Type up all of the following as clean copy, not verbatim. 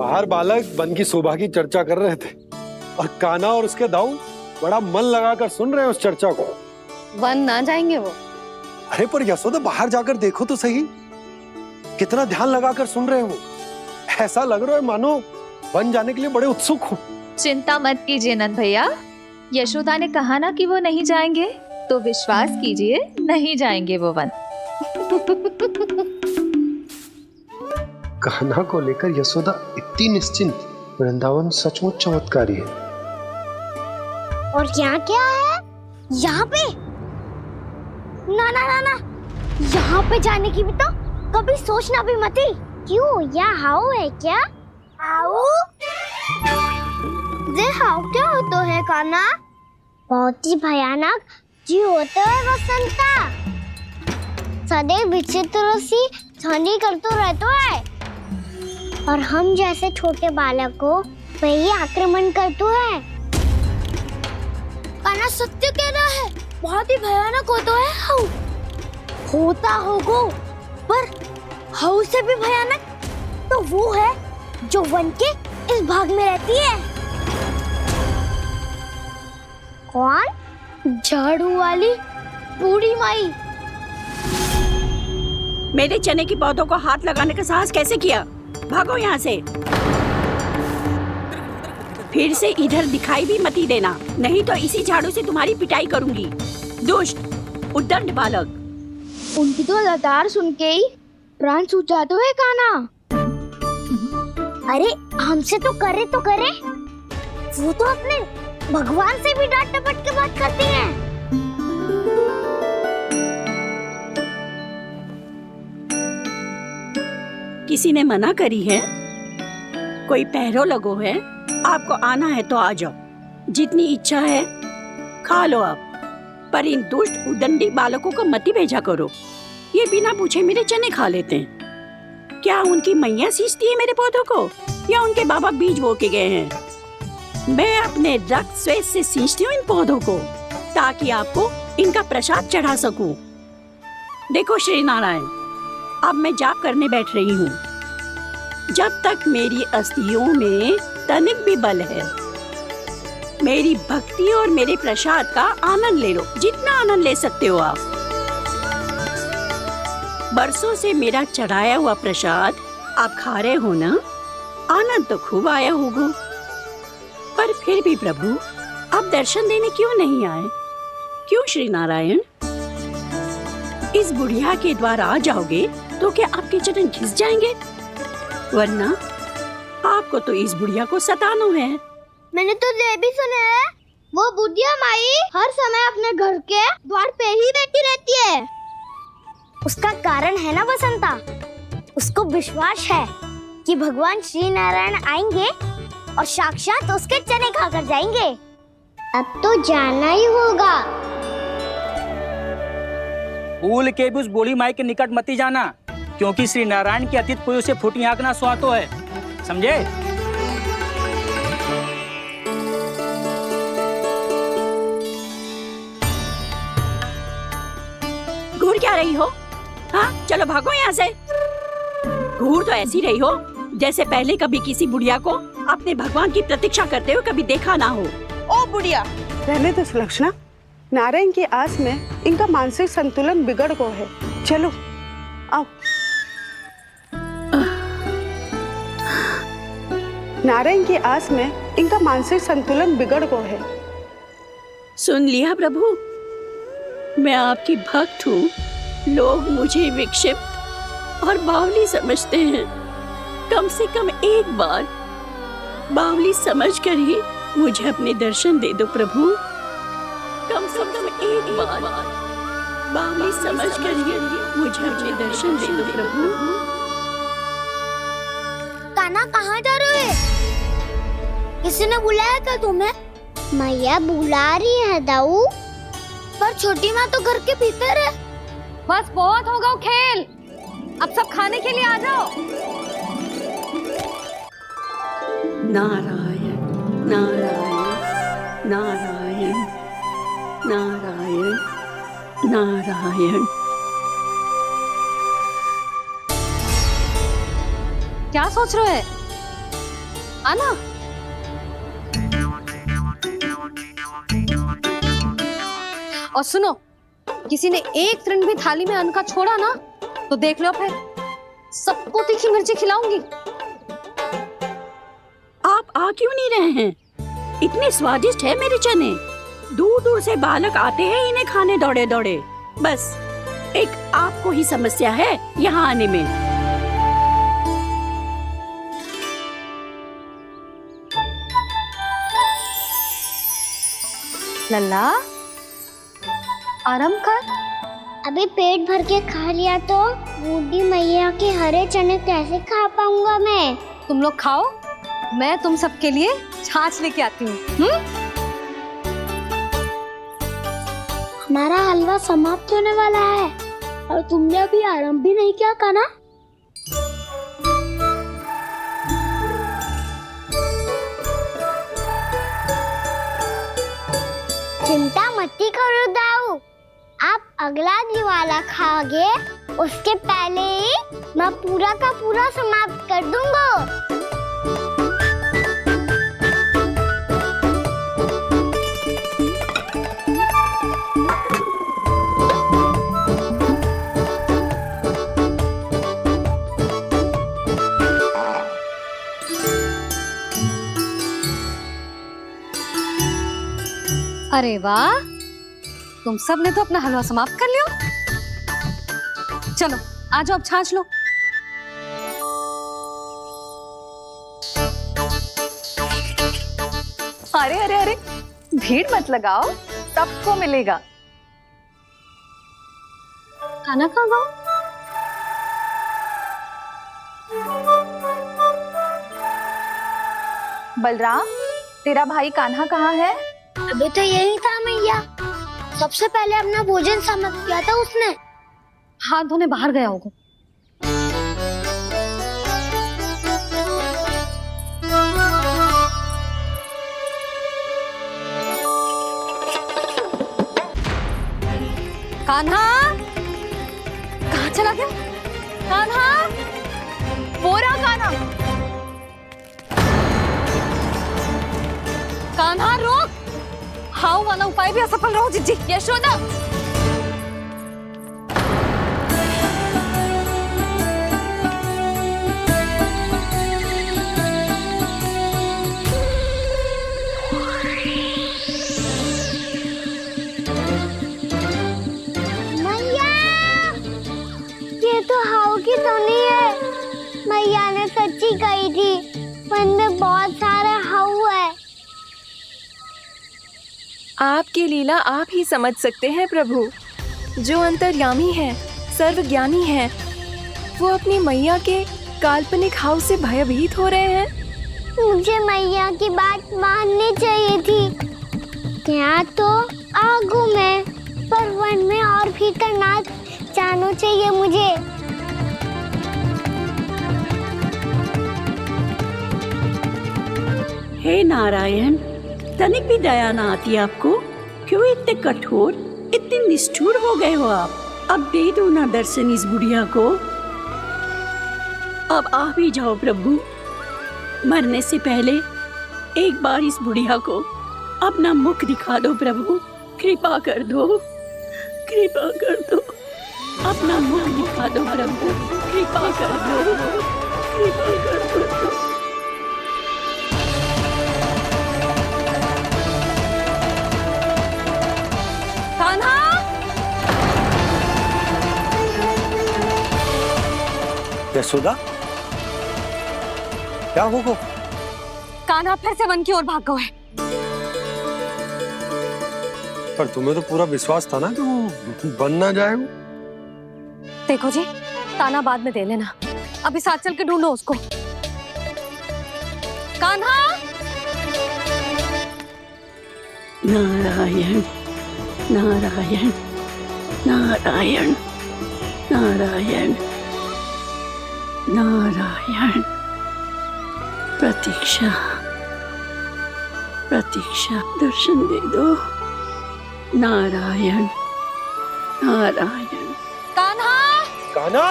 बाहर बालक वन की शोभा की चर्चा कर रहे थे और कान्हा और उसके दाऊ बड़ा मन लगाकर सुन रहे हैं उस चर्चा को। वन ना जाएंगे वो? अरे पर यशोदा बाहर जाकर देखो तो सही, कितना ध्यान लगाकर सुन रहे हो। ऐसा लग रहा है मानो वन जाने के लिए बड़े उत्सुक हो। चिंता मत कीजिए नंद भैया, यशोदा ने कहा ना कि वो नहीं जाएंगे, तो विश्वास कीजिए नहीं जाएंगे वो वन। कान्हा को लेकर यशोदा इतनी निश्चिंत, वृंदावन सचमुच चमत्कारी है। और यहाँ क्या है? यहाँ पे? ना ना ना ना, यहाँ पे जाने की भी तो कभी सोचना भी मत ही। क्यों, यहाँ हाउ है क्या? हाउ? ये हाउ क्या होता है कान्हा? बहुत ही भयानक जी होता है वसंता। सदैव विचित्र सी ध्वनि करते रहता है और हम जैसे छोटे बालक को वही आक्रमण करते है। कान्हा सत्य कह रहा है, बहुत ही भयानक होता है हाउ। होता होगा, पर हाउ से भी भयानक तो वो है जो वन के इस भाग में रहती है। कौन? झाड़ू वाली बूढ़ी माई। मेरे चने की पौधों को हाथ लगाने का साहस कैसे किया? भागो यहाँ से। फिर से इधर दिखाई भी मत ही देना, नहीं तो इसी झाड़ू से तुम्हारी पिटाई करूंगी। दुष्ट उद्दंड बालक। उनकी तो लतार सुन के ही प्राण छूट जाते हैं कान्हा। अरे हमसे तो करे, वो तो अपने भगवान से भी डांट डपट के बात करती हैं। किसी ने मना करी है? कोई पहरो लगो है? आपको आना है तो आ जाओ, जितनी इच्छा है खा लो आप, पर इन दुष्ट उदंडी बालकों को मत ही भेजा करो। ये बिना पूछे मेरे चने खा लेते हैं। क्या उनकी मैया सींचती है मेरे पौधों को, या उनके बाबा बीज बो के गए हैं? मैं अपने रक्त स्वेद से सींचती हूँ इन पौधों को, ताकि आपको इनका प्रसाद चढ़ा सकूं। देखो श्री नारायण, अब मैं जाप करने बैठ रही हूँ। जब तक मेरी अस्थियों में तनिक भी बल है, मेरी भक्ति और मेरे प्रसाद का आनंद ले लो, जितना आनंद ले सकते हो आप। बरसों से मेरा चढ़ाया हुआ प्रसाद आप खा रहे हो ना, आनंद तो खूब आया होगा, पर फिर भी प्रभु आप दर्शन देने क्यों नहीं आए? क्यों श्री नारायण? इस बुढ़िया के द्वार आ जाओगे तो क्या आपके चरण घिस जाएंगे? वरना आपको तो इस बुढ़िया को सताना है। मैंने तो ये भी सुना है, वो बुढ़िया माई हर समय अपने घर के द्वार पे ही बैठी रहती है। उसका कारण है ना वसंता, उसको विश्वास है कि भगवान श्री नारायण आएंगे और साक्षात उसके चने खाकर जाएंगे। अब तो जाना ही होगा। भूल के भी उस बूढ़ी माई के निकट मत ही जाना, क्योंकि श्री नारायण की अतीत कोई उसे फूटी आंख ना सुहातो है, समझे? घूर क्या रही हो? हाँ, चलो भागो यहाँ से। घूर तो ऐसी रही हो जैसे पहले कभी किसी बुढ़िया को अपने भगवान की प्रतीक्षा करते हुए कभी देखा ना हो। ओ बुढ़िया, रहने दो सुलक्षणा। नारायण की आस में इनका मानसिक संतुलन बिगड़ गया है। चलो आओ। नारायण की आस में इनका मानसिक संतुलन बिगड़ गया है। सुन लिया प्रभु, मैं आपकी भक्त हूँ। लोग मुझे विक्षिप्त और बावली समझते हैं। कम से कम एक बार बावली समझकर ही मुझे अपने दर्शन दे दो प्रभु। कम से कम एक बार बावली समझकर ही मुझे अपने दर्शन दे दो प्रभु। कान्हा कहाँ जा रहे हो? किसी ने बुलाया था तुम्हें? मैया बुला रही है दाऊ, पर छोटी माँ तो घर के भीतर है। बस बहुत होगा खेल, अब सब खाने के लिए आ जाओ। नारायण नारायण नारायण नारायण नारायण। क्या सोच रहे हो? आना। और सुनो, किसी ने एक तृण भी थाली में अन्न का छोड़ा ना तो देख लो, फिर सबको तीखी मिर्ची खिलाऊंगी। आप आ क्यों नहीं रहे हैं? इतने स्वादिष्ट है मेरे चने। दूर दूर से बालक आते हैं इन्हें खाने दौड़े दौड़े। बस एक आपको ही समस्या है यहाँ आने में। लल्ला, आराम कर। अभी पेट भर के खा लिया तो बूढ़ी मैया के हरे चने कैसे खा पाऊंगा मैं? तुम लोग खाओ, मैं तुम सबके लिए छाछ लेके आती हूँ। हमारा हलवा समाप्त होने वाला है और तुमने अभी आराम भी नहीं किया कान्हा। चिंता मत करो दाऊ, आप अगला दिवाला खाओगे उसके पहले ही मैं पूरा का पूरा समाप्त कर दूंगा। अरे वाह, तुम सब ने तो अपना हलवा समाप्त कर लिया। चलो आ जाओ, अब छाछ लो। अरे अरे अरे, भीड़ मत लगाओ, सबको मिलेगा। खाना खा गो। बलराम, तेरा भाई कान्हा कहाँ है? अभी तो यही था मैया, सबसे पहले अपना भोजन समाप्त किया था उसने। हाथ धोने बाहर गया होगा। कान्हा, कहाँ चला गया? कान्हा, वो रहा कान्हा। कान्हा रोक, हाउ वाला उपाय भी असफल रहो जिज्जी। यशोदा, मैया, ये तो हाउ की तो नहीं है। मैया ने सच्ची कही थी, वन में बहुत सारे हाउ है। आपकी लीला आप ही समझ सकते हैं प्रभु। जो अंतर्यामी है, सर्वज्ञानी है, वो अपनी मैया के काल्पनिक हाव से भयभीत हो रहे हैं। मुझे मैया की बात माननी चाहिए थी। यहाँ तो आगू में, पर वन में और भीतर ना जाना चाहिए मुझे। हे नारायण, तनिक भी दया ना आती आपको? क्यों इतने कठोर, इतने निष्ठुर हो गए हो आप? अब दे दो ना दर्शन इस बुढ़िया को। अब आ भी जाओ प्रभु। मरने से पहले एक बार इस बुढ़िया को अपना मुख दिखा दो प्रभु। कृपा कर दो, कृपा कर दो। अपना मुख दिखा दो प्रभु, कृपा कर दो, कृपा कर दो। कान्हा, यशोदा, क्या होगा? कान्हा फिर से वन की ओर भाग गया है। पर तुम्हें तो पूरा विश्वास था ना कि वो बन ना जाए। देखो जी, ताना बाद में दे लेना, अभी साथ चल के ढूंढो उसको। कान्हा, नारायण नारायण नारायण नारायण नारायण। प्रतीक्षा प्रतीक्षा, दर्शन दे दो। नारायण नारायण। कान्हा, कान्हा,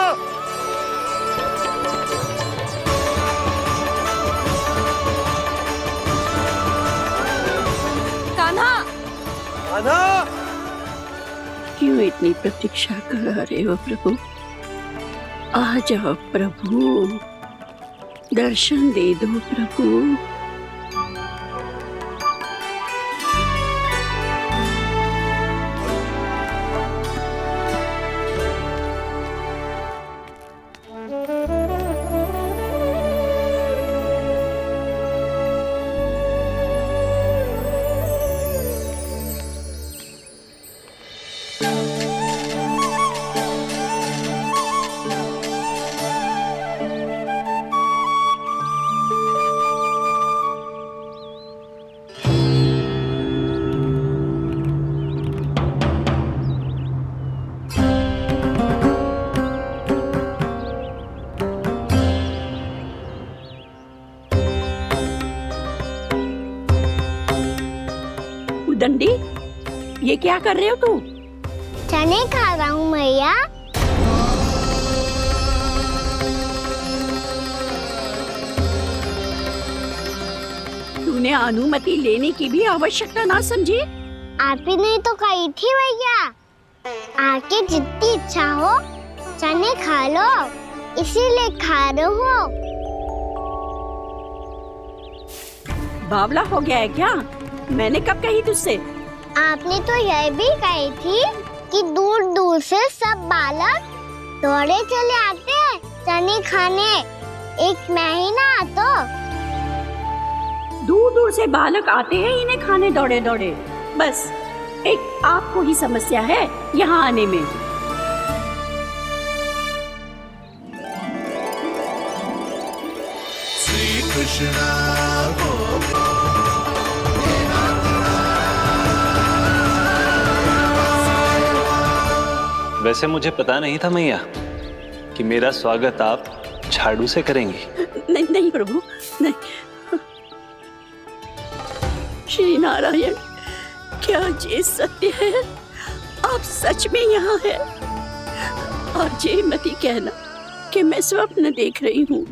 कान्हा, क्यों इतनी प्रतीक्षा करा रहे हो प्रभु? आ जाओ प्रभु, दर्शन दे दो प्रभु। दंडी, ये क्या कर रहे हो तू? चने खा रहा हूँ मैया। तूने अनुमति लेने की भी आवश्यकता ना समझी? आप ही ने तो कही थी भैया, आके जितनी इच्छा हो चने खा लो, इसीलिए खा रहे हो। बावला हो गया है क्या? मैंने कब कही तुझसे? आपने तो यह भी कही थी कि दूर दूर से सब बालक दौड़े चले आते हैं चने खाने, एक महीना तो दूर दूर से बालक आते हैं इन्हें खाने दौड़े दौड़े। बस एक आपको ही समस्या है यहाँ आने में। श्री कृष्ण वैसे मुझे पता नहीं था मैया कि मेरा स्वागत आप झाड़ू से करेंगी। नहीं नहीं प्रभु, नहीं। श्री नारायण, क्या ये सत्य है? आप सच में यहाँ हैं? और ये मती कहना कि मैं स्वप्न देख रही हूँ।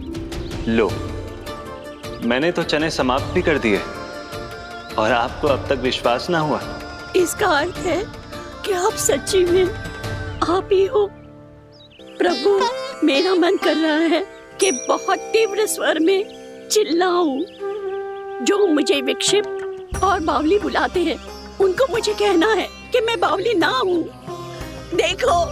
लो, मैंने तो चने समाप्त भी कर दिए और आपको अब तक विश्वास ना हुआ। इसका अर्थ है कि आप सच्ची में आप ही हो। प्रभु, मेरा मन कर रहा है कि बहुत तीव्र स्वर में चिल्लाऊं। जो मुझे विक्षिप्त और बावली बुलाते हैं उनको मुझे कहना है कि मैं बावली ना हूँ। देखो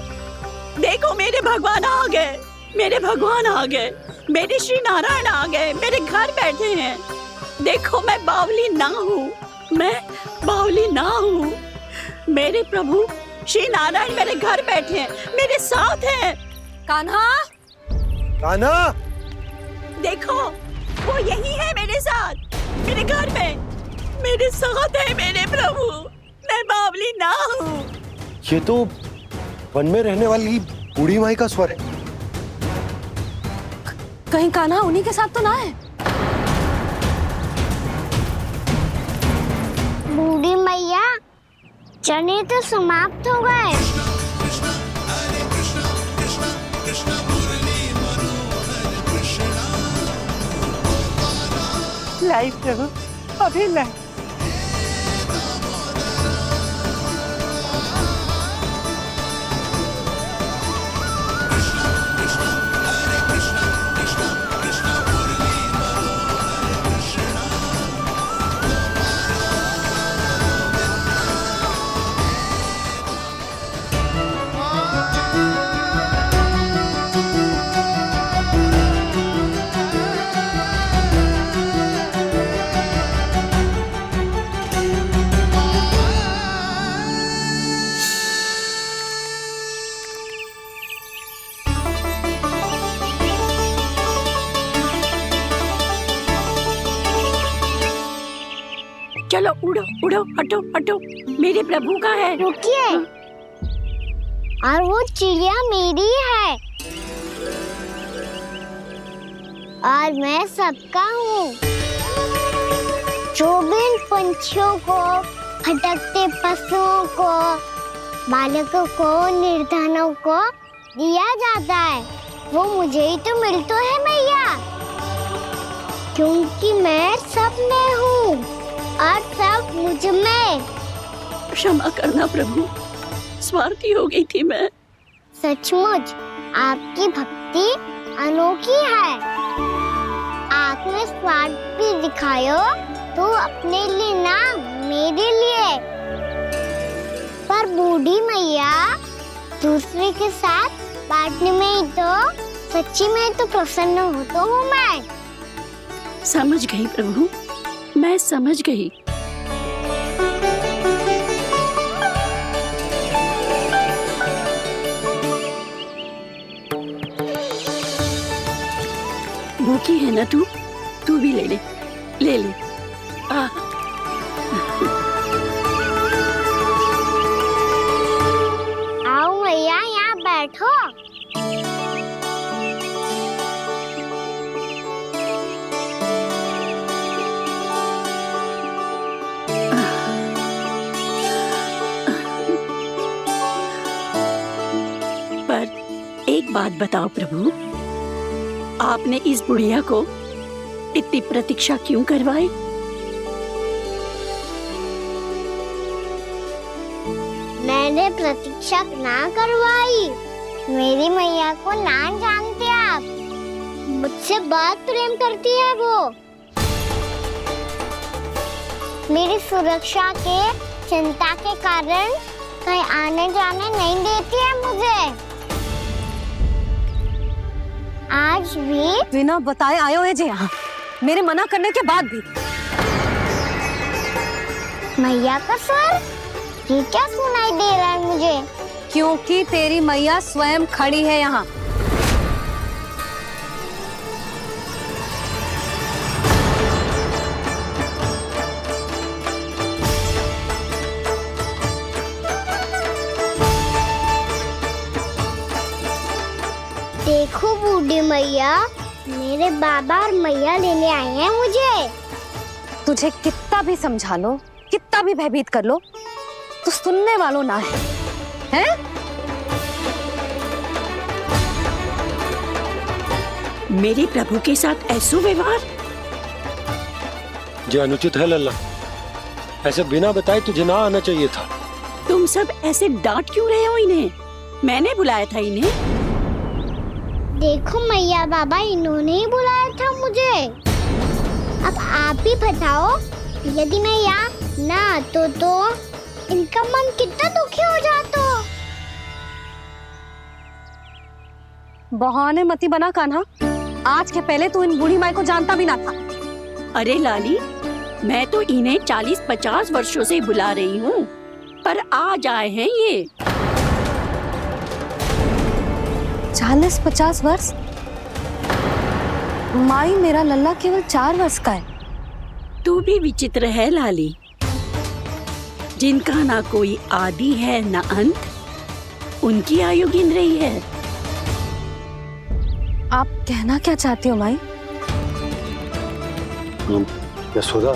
देखो, मेरे भगवान आ गए, मेरे भगवान आ गए, मेरे श्री नारायण आ गए, मेरे घर बैठे हैं। देखो, मैं बावली ना हूँ, मैं बावली ना हूँ। मेरे प्रभु श्री नारायण मेरे घर बैठे हैं, मेरे साथ हैं। कान्हा, कान्हा, देखो वो यही है मेरे साथ, मेरे घर में मेरे साथ है मेरे प्रभु। मैं बावली ना हूँ। ये तो वन में रहने वाली बूढ़ी माई का स्वर है। कहीं कान्हा उन्हीं के साथ तो ना है? बूढ़ी मैया, चने तो समाप्त हो गए। लाई प्रभु, अभी लाई। चलो उड़ो उड़ो, हटो हटो, मेरे प्रभु का है। रुकिए, और वो चिड़िया मेरी है और मैं सबका हूँ। जो भी इन पंछियों को, भटकते पशुओं को, बालकों को, निर्धनों को दिया जाता है, वो मुझे ही तो मिलता है मैया, क्योंकि मैं सब में हूँ और सब मुझ में। क्षमा करना प्रभु, स्वार्थी हो गई थी मैं। सचमुच आपकी भक्ति अनोखी है। आपने स्वार्थ भी दिखायो तो अपने लिए ना, मेरे लिए। पर बूढ़ी मैया दूसरे के साथ बांटने में ही तो सच्ची में तो प्रसन्न हो तो हूँ मैं। समझ गई प्रभु, मैं समझ गई। भूखी है ना तू? तू भी ले ले, ले ले। आओ मैया, यहाँ बैठो। पर एक बात बताओ प्रभु, आपने इस बुढ़िया को इतनी प्रतीक्षा क्यों करवाई? मैंने प्रतीक्षा ना करवाई। मेरी मैया को ना जानते आप, मुझसे बहुत प्रेम करती है वो। मेरी सुरक्षा के चिंता के कारण कहीं आने जाने नहीं देती है मुझे। आज भी बिना बताए आयो है जी यहाँ, मेरे मना करने के बाद भी। मैया का स्वर ये क्या सुनाई दे रहा है मुझे? क्योंकि तेरी मैया स्वयं खड़ी है यहाँ। देखो बूढ़ी मैया, मेरे बाबा और मैया लेने आए हैं मुझे। तुझे कितना भी समझा लो, कितना भी भयभीत कर लो, तो सुनने वालों ना है, हैं? मेरे प्रभु के साथ ऐसा व्यवहार जो अनुचित है लल्ला। ऐसे बिना बताए तुझे ना आना चाहिए था। तुम सब ऐसे डांट क्यों रहे हो इन्हें? मैंने बुलाया था इन्हें। देखो मैया बाबा, इन्होंने ही बुलाया था मुझे। अब आप ही बताओ, यदि मैं यहाँ ना आतो तो इनका मन कितना दुखी हो जाता। बहाने मती बना कान्हा, आज के पहले तू इन बूढ़ी माई को जानता भी ना था। अरे लाली, मैं तो इन्हें 40-50 वर्षों से बुला रही हूँ, पर आज आए हैं ये। 40-50 वर्ष? माई, मेरा लल्ला केवल 4 वर्ष का है। तू भी विचित्र है लाली, जिनका ना कोई आदि है ना अंत, उनकी आयु गिन रही है। आप कहना क्या चाहती हो माई? यशोदा,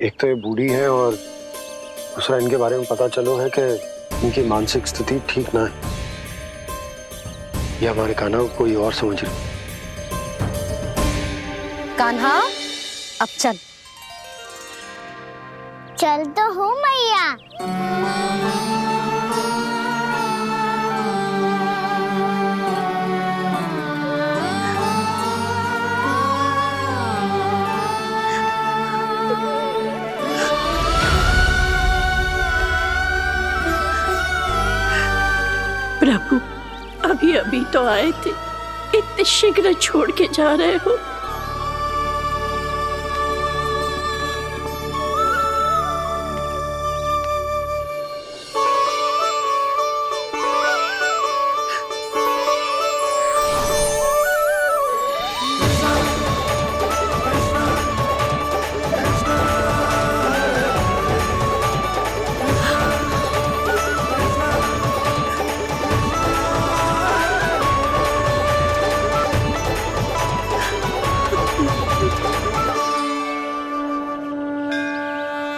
एक तो ये बूढ़ी है और दूसरा इनके बारे में पता चलो है कि इनकी मानसिक स्थिति ठीक ना है। ये हमारे कान्हा को कोई और समझ रही। कान्हा, अब चल। चल तो हूँ मैया। प्रभु, अभी अभी तो आए थे, इतने शीघ्र छोड़ के जा रहे हो?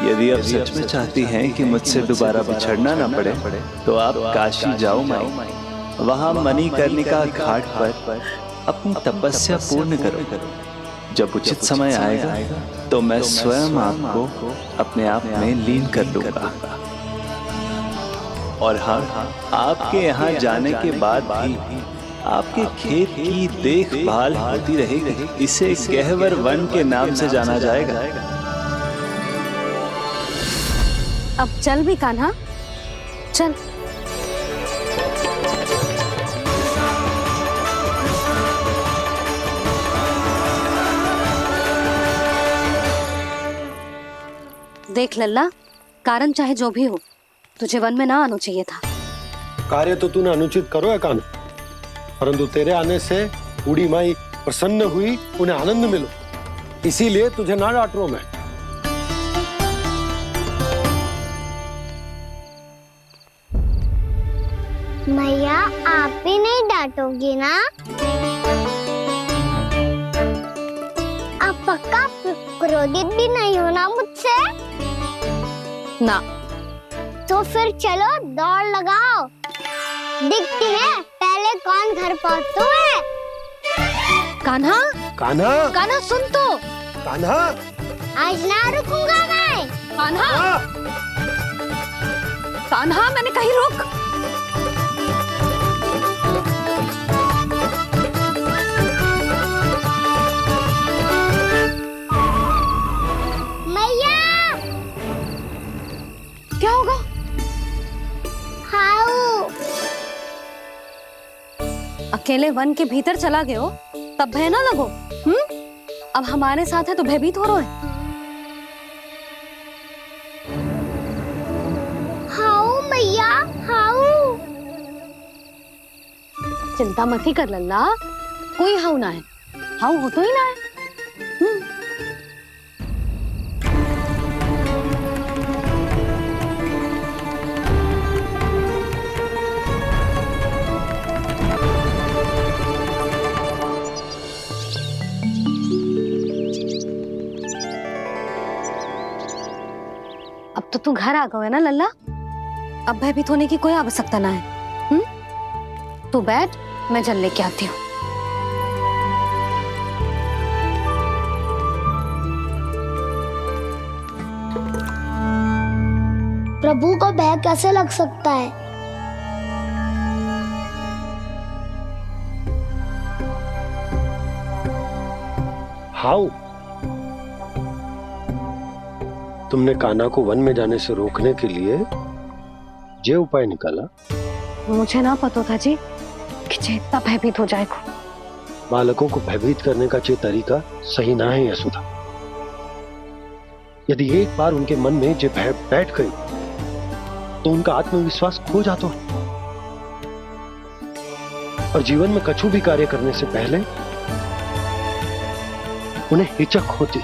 यदि आप सच में चाहती हैं कि मुझसे दोबारा बिछड़ना ना पड़े तो आप काशी जाओ माई। वहां मणिकर्णिका घाट पर अपनी तपस्या पूर्ण करो। जब उचित समय आएगा तो मैं स्वयं आपको अपने आप में लीन कर लूंगा। और हाँ, आपके यहाँ जाने के बाद भी आपके खेत की देखभाल होती रहेगी। इसे गहवर वन के नाम से जाना जाएगा। अब चल भी कान्हा, चल। देख लल्ला, कारण चाहे जो भी हो, तुझे वन में ना आना चाहिए था। कार्य तो तूने अनुचित करो है कान्हा, परंतु तेरे आने से बूढ़ी माई प्रसन्न हुई, उन्हें आनंद मिलो, इसीलिए तुझे ना डांट रहा हूं मैं। मैया, आप भी नहीं डांटोगी ना? आप पक्का क्रोधित भी नहीं हो ना मुझसे? ना। तो फिर चलो दौड़ लगाओ, दिखती है पहले कौन घर पहुंचता है। कान्हा, कान्हा, कान्हा सुन तो। कान्हा, आज ना रुकूंगा मैं। कान्हा, कान्हा, मैंने कहीं रुक। मैया, क्या होगा? हाउ अकेले वन के भीतर चला गए हो तब भय ना लगो। अब हमारे साथ है तो भयभीत हो रहे हैं। हाउ मैया, हाउ। चिंता मत ही कर लल्ला, कोई हाउ ना है, हाउ हो तो ही ना है। अब तो तू घर आ गया है ना लल्ला, अब भयभीत होने की कोई आवश्यकता ना है। तू बैठ, मैं जल लेके आती हूँ। प्रभु को भय कैसे लग सकता है? हाउ? तुमने कान्हा को वन में जाने से रोकने के लिए ये उपाय निकाला? मुझे ना पता था जी कि जे इतना भयभीत हो जाएगा। बालकों को भयभीत करने का ये तरीका सही ना है यशोदा। यदि एक बार उनके मन में ये भय बैठ गई तो उनका आत्मविश्वास खो जाता है और जीवन में कछु भी कार्य करने से पहले उन्हें हिचक होती।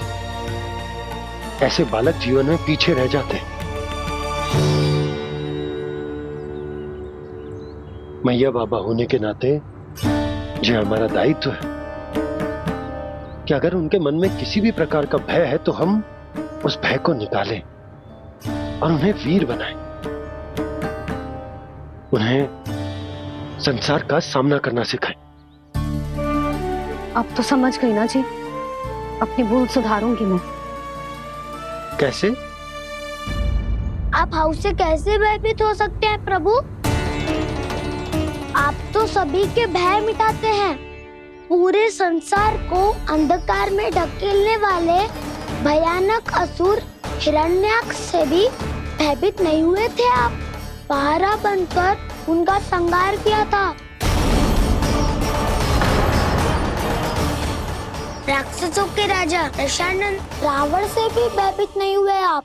ऐसे बालक जीवन में पीछे रह जाते हैं। मैया बाबा होने के नाते यह हमारा दायित्व है कि अगर उनके मन में किसी भी प्रकार का भय है तो हम उस भय को निकालें और उन्हें वीर बनाएं, उन्हें संसार का सामना करना सिखाएं। अब तो समझ गई ना जी, अपनी भूल सुधारूंगी मैं। कैसे? आप हाउ से कैसे भयभीत हो सकते हैं प्रभु? आप तो सभी के भय मिटाते हैं। पूरे संसार को अंधकार में ढकेलने वाले भयानक असुर हिरण्याक्ष से भी भयभीत नहीं हुए थे आप। पहरा बनकर उनका संहार किया था। राक्षसों के राजा दशानन रावण से भी भयभीत नहीं हुए आप।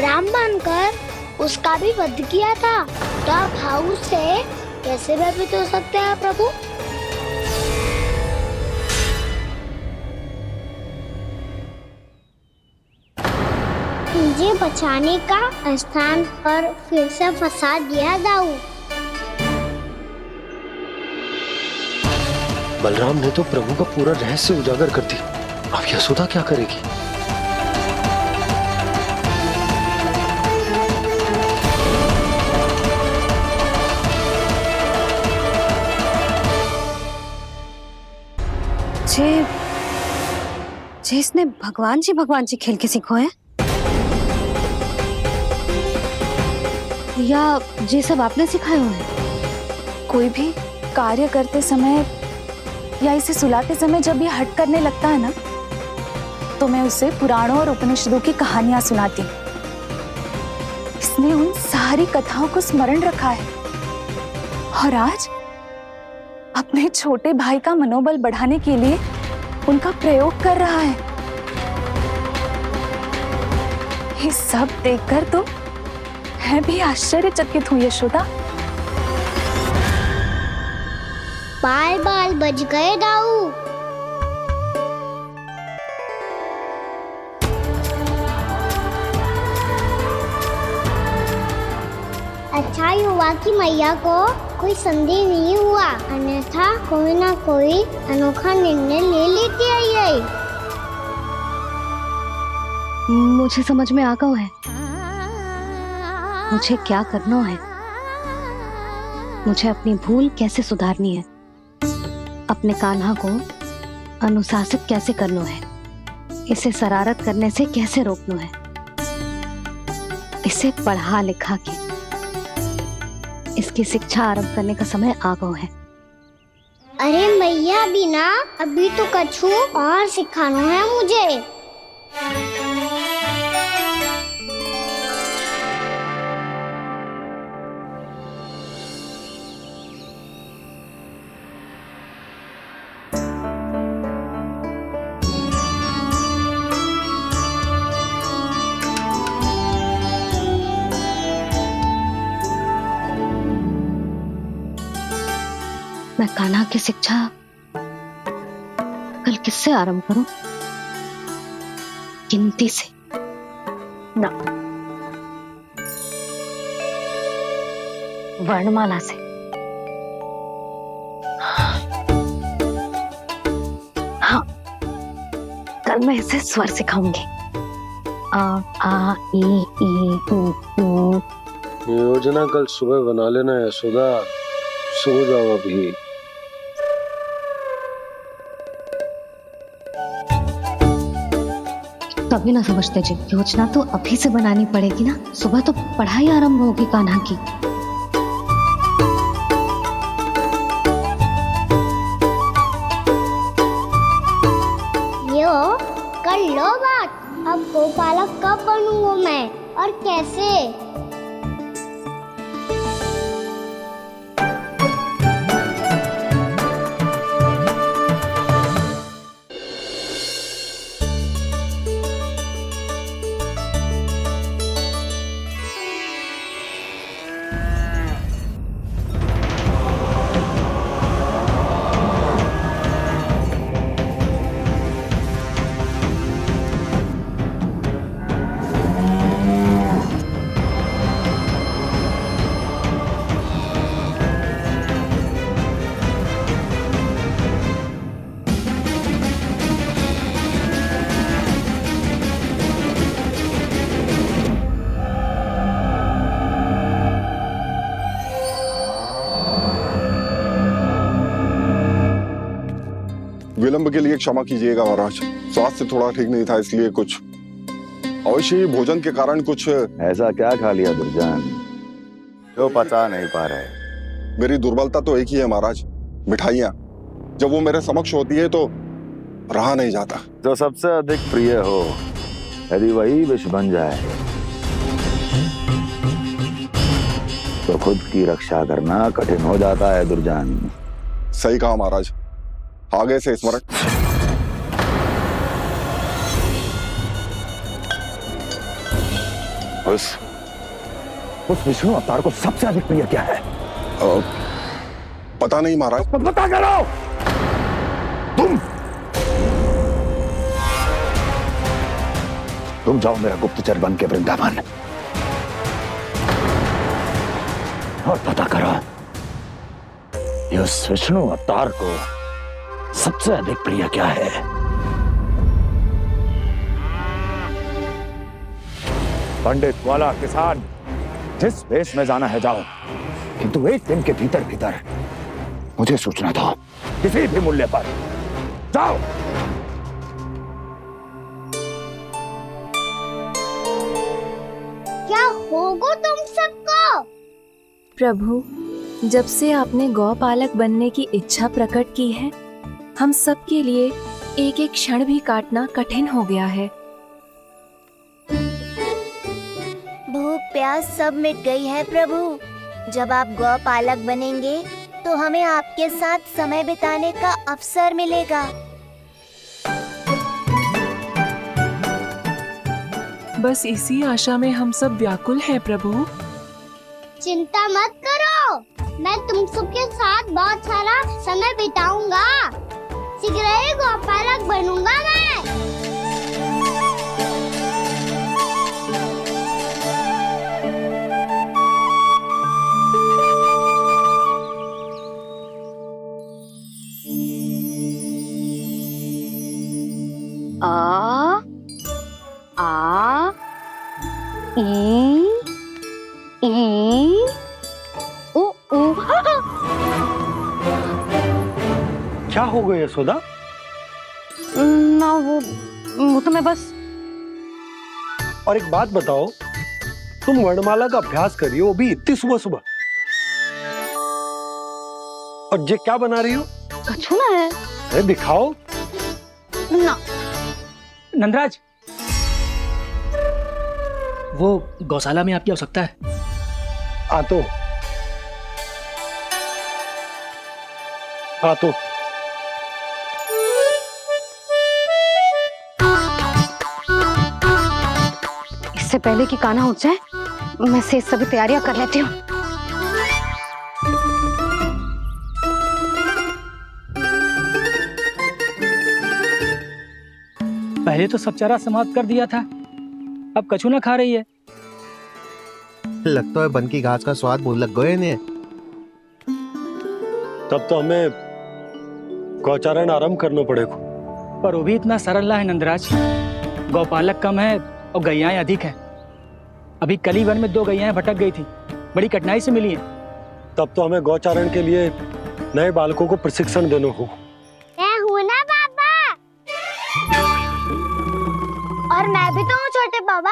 राम बनकर उसका भी वध किया था। तो आप हाउ से कैसे भयभीत हो सकते हैं प्रभु? मुझे बचाने का स्थान पर फिर से फंसा दिया दाऊ। बलराम ने तो प्रभु का पूरा रहस्य उजागर कर दिया। अब यशोदा क्या करेगी? जे इसने भगवान जी खेल के सीखो है, या ये सब आपने सिखाए हुए हैं? कोई भी कार्य करते समय या इसे सुलाते समय जब ये हट करने लगता है ना, तो मैं उसे पुराणों और उपनिषदों की कहानियां सुनाती हूँ। इसने उन सारी कथाओं को स्मरण रखा है और आज अपने छोटे भाई का मनोबल बढ़ाने के लिए उनका प्रयोग कर रहा है। ये सब देखकर तो मैं भी आश्चर्यचकित हूँ यशोदा। बाल बज गए दाऊ। अच्छा ही हुआ कि मैया को कोई संदेह नहीं हुआ, अन्यथा कोई ना कोई अनोखा निर्णय ले लेती है ये। मुझे समझ में आ गया है मुझे क्या करना है। मुझे अपनी भूल कैसे सुधारनी है, अपने कान्हा को अनुशासित कैसे करना है, इसे शरारत करने से कैसे रोकना है, इसे पढ़ा लिखा के इसकी शिक्षा आरंभ करने का समय आ गया है। अरे मैया बिना अभी तो कछु और सिखाना है मुझे। मैं कान्हा की शिक्षा कल किससे आरंभ करूं? गिनती से ना, वर्णमाला से। हाँ, कल मैं इसे स्वर सिखाऊंगी। आ ई उ। योजना कल सुबह बना लेना यशोदा, सो जाओ अभी। कभी ना समझते जी, योजना तो अभी से बनानी पड़ेगी ना। सुबह तो पढ़ाई आरंभ होगी कान्हा की। यो कर लो बात। अब गोपालक कब बनूंगा मैं और कैसे? विलंब के लिए क्षमा कीजिएगा महाराज, स्वास्थ्य थोड़ा ठीक नहीं था, इसलिए कुछ अवश्य ही भोजन के कारण कुछ। ऐसा क्या खा लिया दुर्जन जो पचा नहीं पा रहे? मेरी दुर्बलता तो एक ही है महाराज, मिठाइयाँ। जब वो मेरे समक्ष होती है तो रहा नहीं जाता। जो सबसे अधिक प्रिय हो, यदि वही विष बन जाए तो खुद की रक्षा करना कठिन हो जाता है दुर्जन। सही कहा महाराज, आगे से स्मरण। उस विष्णु अवतार को सबसे अधिक प्रिय क्या है? पता नहीं महाराज। पता करो। तुम जाओ मेरा गुप्तचर बन के वृंदावन और पता करो इस विष्णु अवतार को सबसे अधिक प्रिय क्या है। पंडित, वाला, किसान, जिस वेश में जाना है जाओ, किंतु एक दिन के भीतर भीतर मुझे सूचना दो, किसी भी मूल्य पर जाओ। क्या होगा तुम सबको? प्रभु, जब से आपने गौपालक बनने की इच्छा प्रकट की है, हम सब के लिए एक एक क्षण भी काटना कठिन हो गया है। भूख प्यास सब मिट गई है प्रभु। जब आप गौपालक बनेंगे तो हमें आपके साथ समय बिताने का अवसर मिलेगा। बस इसी आशा में हम सब व्याकुल हैं प्रभु। चिंता मत करो, मैं तुम सबके साथ बहुत सारा समय बिताऊंगा। शीघ्र ही गौपालक बनूंगा मैं। आ आ ई उ उ। क्या हो गया यशोदा? ना वो तो मैं बस। और एक बात बताओ, तुम वर्णमाला का अभ्यास कर रही हो, वो भी इतनी सुबह सुबह, और ये क्या बना रही हो? कछु ना है। अरे दिखाओ ना। नंदराज, वो गौशाला में आपकी आवश्यकता है। आ तो इससे पहले कि कान्हा उठ जाए, मैं से सभी तैयारियां कर लेती हूँ। पहले तो सब चारा समाप्त कर दिया था, अब कछु ना खा रही है। लगता है बन की घास का स्वाद मुंह लग गए ने। तब तो हमें गौचारण आरंभ करना पड़ेगा। पर वो भी इतना सरल ना है नंदराज। गौपालक कम है और गैयाएं अधिक है। अभी कली वन में 2 गैयाएं भटक गई थी, बड़ी कठिनाई से मिली है। तब तो हमें गौचारण के लिए नए बालकों को प्रशिक्षण देना होगा। मैं हूँ ना बाबा, और मैं भी तो हूँ छोटे बाबा।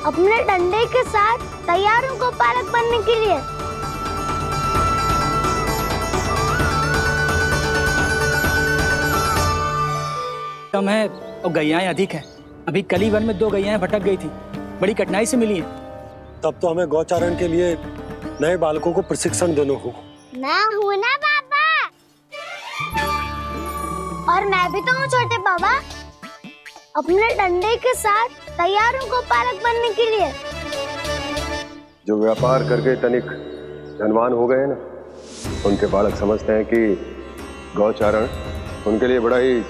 अपने डंडे के साथ तैयार हूँ गौपालक बनने के लिए। कम है और गैयाएं अधिक है। अभी कली वन में 2 गैयाएं भटक गई थी, बड़ी कठिनाई से मिली है। तब तो हमें गौचारण के लिए नए बालकों को प्रशिक्षण देना होगा। मैं हूँ ना बाबा, और मैं भी तो हूँ छोटे बाबा। अपने डंडे के साथ तैयार हूँ गौपालक बनने के लिए। जो व्यापार करके तनिक धनवान हो गए ना, उनके बालक समझते हैं कि गौचारण उनके लिए बड़ा ही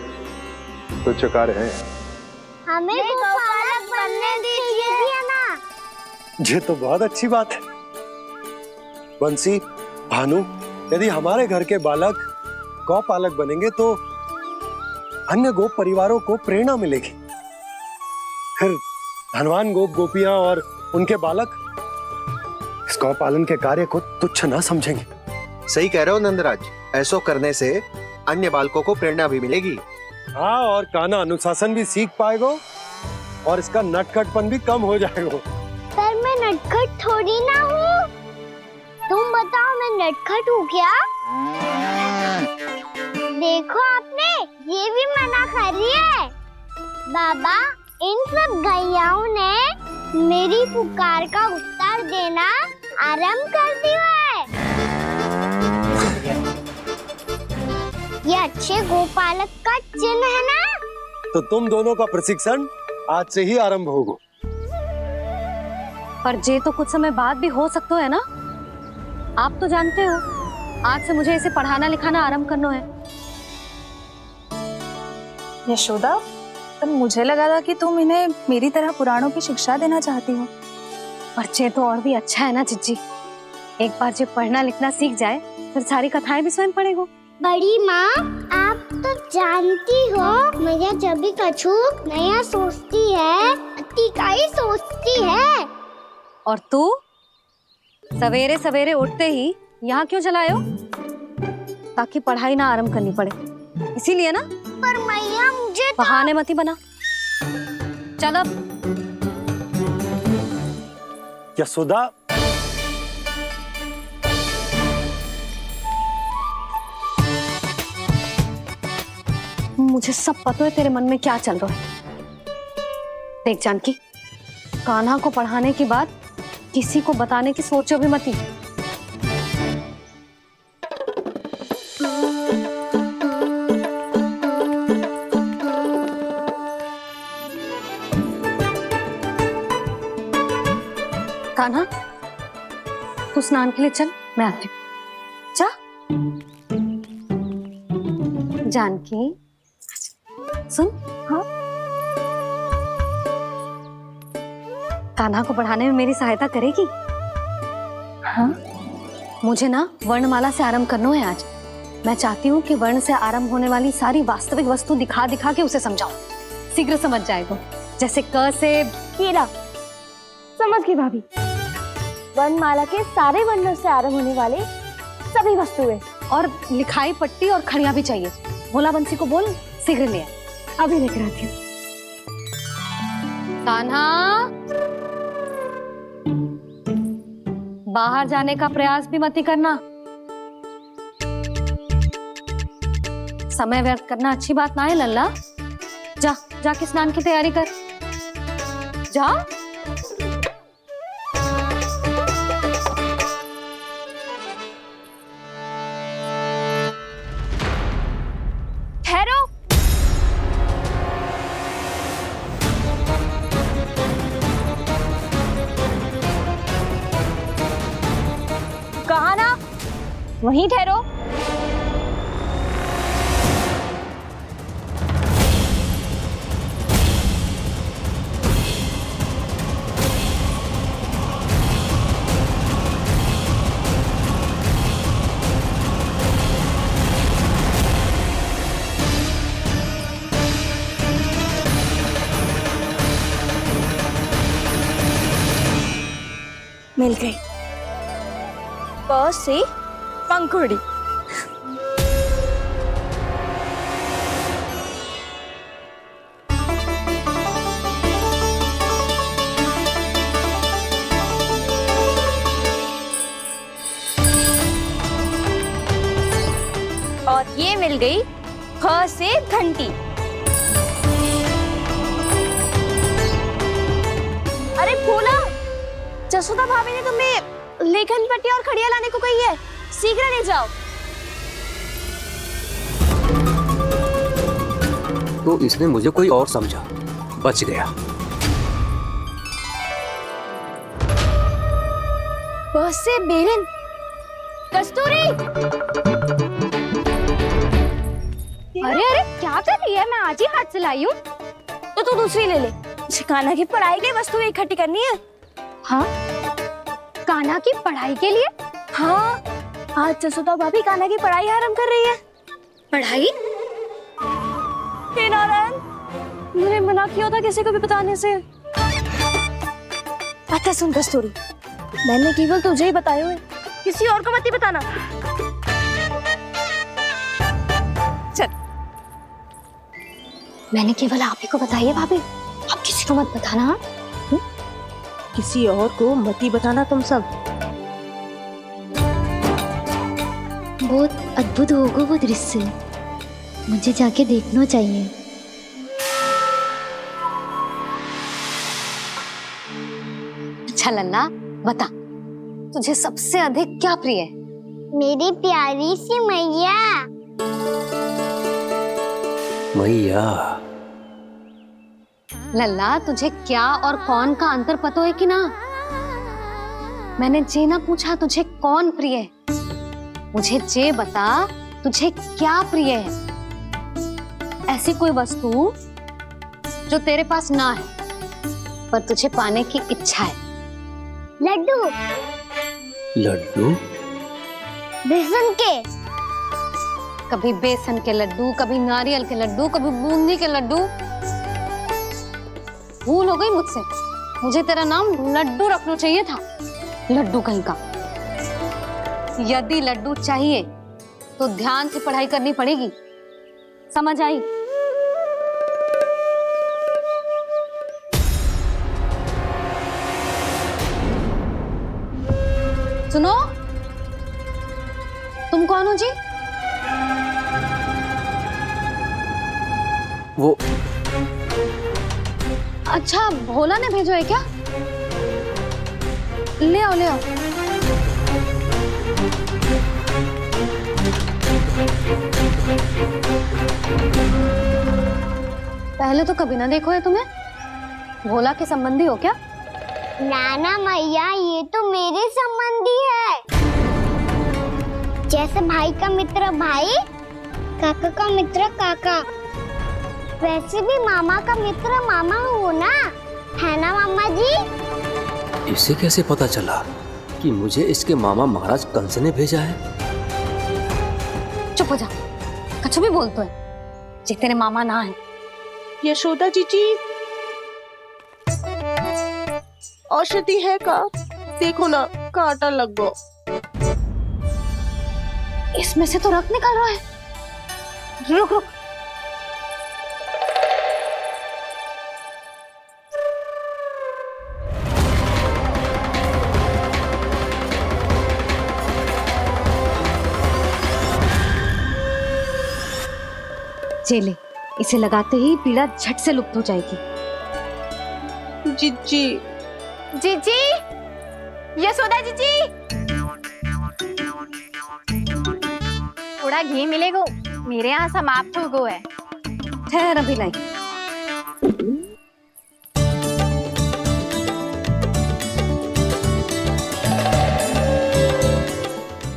तुच्छ कार्य है। हमें गौपालक बनने दीजिए ना। ये तो बहुत अच्छी बात है। बंसी, भानु, यदि हमारे घर के बालक गौपालक बनेंगे तो अन्य गोप परिवारों को प्रेरणा मिलेगी। फिर धनवान गोप गोपियां और उनके बालक इस गौपालन के कार्य को तुच्छ ना समझेंगे। सही कह रहे हो नंदराज, ऐसा करने से अन्य बालकों को प्रेरणा भी मिलेगी। हाँ, और कान्हा अनुशासन भी सीख पाएगा और इसका नटखटपन भी कम हो जाएगा। पर मैं नटखट थोड़ी ना हूँ। तुम बताओ, मैं नटखट हूँ क्या? देखो आपने ये भी मना कर रही है। बाबा, इन सब गैयाओं ने मेरी पुकार का उत्तर देना आरंभ कर दिया है। ये अच्छे गोपालक का चिन्ह है ना? तो तुम दोनों का प्रशिक्षण आज से ही आरंभ होगा। पर जे तो कुछ समय बाद भी हो सकता है ना। आप तो जानते हो, आज से मुझे इसे पढ़ाना लिखाना आरंभ करना है। यशोदा, पर मुझे लगा था कि तुम इन्हें मेरी तरह पुराणों की शिक्षा देना चाहती हो। पर जे तो और भी अच्छा है ना जिज्जी। एक बार जब पढ़ना लिखना सीख जाए, फिर सारी कथाएं भी स्वयं पढ़ेगा। बड़ी माँ, आप तो जानती हो, मैया जब भी कछु नया सोचती है, अतिका ही सोचती है। और तू सवेरे सवेरे उठते ही यहाँ क्यों चलाए हो? ताकि पढ़ाई ना आरंभ करनी पड़े। इसीलिए ना। पर मैया मुझे बहाने मत ही बना। चल अब। यशोदा, मुझे सब पता है तेरे मन में क्या चल रहा है। देख जानकी, कान्हा को पढ़ाने की बात किसी को बताने की सोचो भी मत ही। कान्हा, तू स्नान के लिए चल, मैं आती हूँ। जा। जानकी सुन। हाँ, कान्हा को पढ़ाने में मेरी सहायता करेगी? हाँ, मुझे ना वर्णमाला से आरंभ करना है आज। मैं चाहती हूँ कि वर्ण से आरंभ होने वाली सारी वास्तविक वस्तु दिखा दिखा के उसे समझाऊं। शीघ्र समझ जाएगा। जैसे क से कीड़ा। समझ गई भाभी। वर्णमाला के सारे वर्णों से आरंभ होने वाले सभी वस्तुएं और लिखाई पट्टी और खड़िया भी चाहिए। भोला बंसी को बोल शीघ्र ले आए। अभी लेकर आती हूँ। कान्हा, बाहर जाने का प्रयास भी मत ही करना। समय व्यर्थ करना अच्छी बात ना है लल्ला। जा, जाके स्नान की तैयारी कर। जा। ठहरो। कहा ना, वहीं ठहरो। मिल गई। प से पंखुड़ी। और ये मिल गई ख से घंटी। अरे भोला, जसोदा भाभी ने तुम्हें लेखन पट्टी और खड़िया लाने को कही है, शीघ्र ले जाओ। तो इसने मुझे कोई और समझा, बच गया। बस से बेलन। कस्तूरी। अरे अरे क्या कर रही है? मैं आज ही हाथ से लाई हूँ। तो तू दूसरी ले ले। कान्हा की पढ़ाई के लिए वस्तु इकट्ठी करनी है। हाँ, कान्हा की पढ़ाई के लिए? हाँ, आज जसोदा भाभी कान्हा की पढ़ाई आरंभ कर रही है। पढ़ाई? हे नारायण, मैंने मना किया था किसी को भी बताने से। अच्छा सुन कस्तूरी, मैंने केवल तुझे ही बताए हुए, किसी और को मत ही बताना। चल। मैंने केवल आप ही को बताई है भाभी, आप किसी को मत बताना। किसी और को मत ही बताना तुम सब। बहुत अद्भुत होगा वो दृश्य, मुझे जाके देखना चाहिए। अच्छा लल्ला, बता तुझे सबसे अधिक क्या प्रिय है? मेरी प्यारी सी मैया। मैया। लल्ला, तुझे क्या और कौन का अंतर पता है कि ना? मैंने जे ना पूछा तुझे कौन प्रिय है, मुझे जे बता तुझे क्या प्रिय है। ऐसी कोई वस्तु जो तेरे पास ना है पर तुझे पाने की इच्छा है। लड्डू। लड्डू? बेसन के। कभी बेसन के लड्डू, कभी नारियल के लड्डू, कभी बूंदी के लड्डू। भूल हो गई मुझसे, मुझे तेरा नाम लड्डू रखना चाहिए था। लड्डू कहीं का। यदि लड्डू चाहिए तो ध्यान से पढ़ाई करनी पड़ेगी। समझ आई? सुनो, तुम कौन हो जी? वो अच्छा, भोला ने भेजो है क्या? ले आओ, ले आओ। पहले तो कभी ना देखो है तुम्हें। भोला के संबंधी हो क्या? नाना मैया, ये तो मेरे संबंधी है। जैसे भाई का मित्र भाई, काका का मित्र काका, वैसे भी मामा का मित्र मामा हो ना, है ना मामा जी? इसे कैसे पता चला कि मुझे इसके मामा महाराज कंस ने भेजा है? चुप हो जा, कछु भी बोलते है, जे तेरे मामा ना है। यशोदा जीजी, औषधि है का? देखो ना, कांटा लग गो। इसमें से तो रक्त निकल रहा है। रुक रुक, चले, इसे लगाते ही पीड़ा झट से लुप्त हो जाएगी। जीजी, जीजी, यशोदा जीजी, थोड़ा घी मिलेगा, मेरे यहाँ समाप्त हो गया है। ठहर, अभी लाई।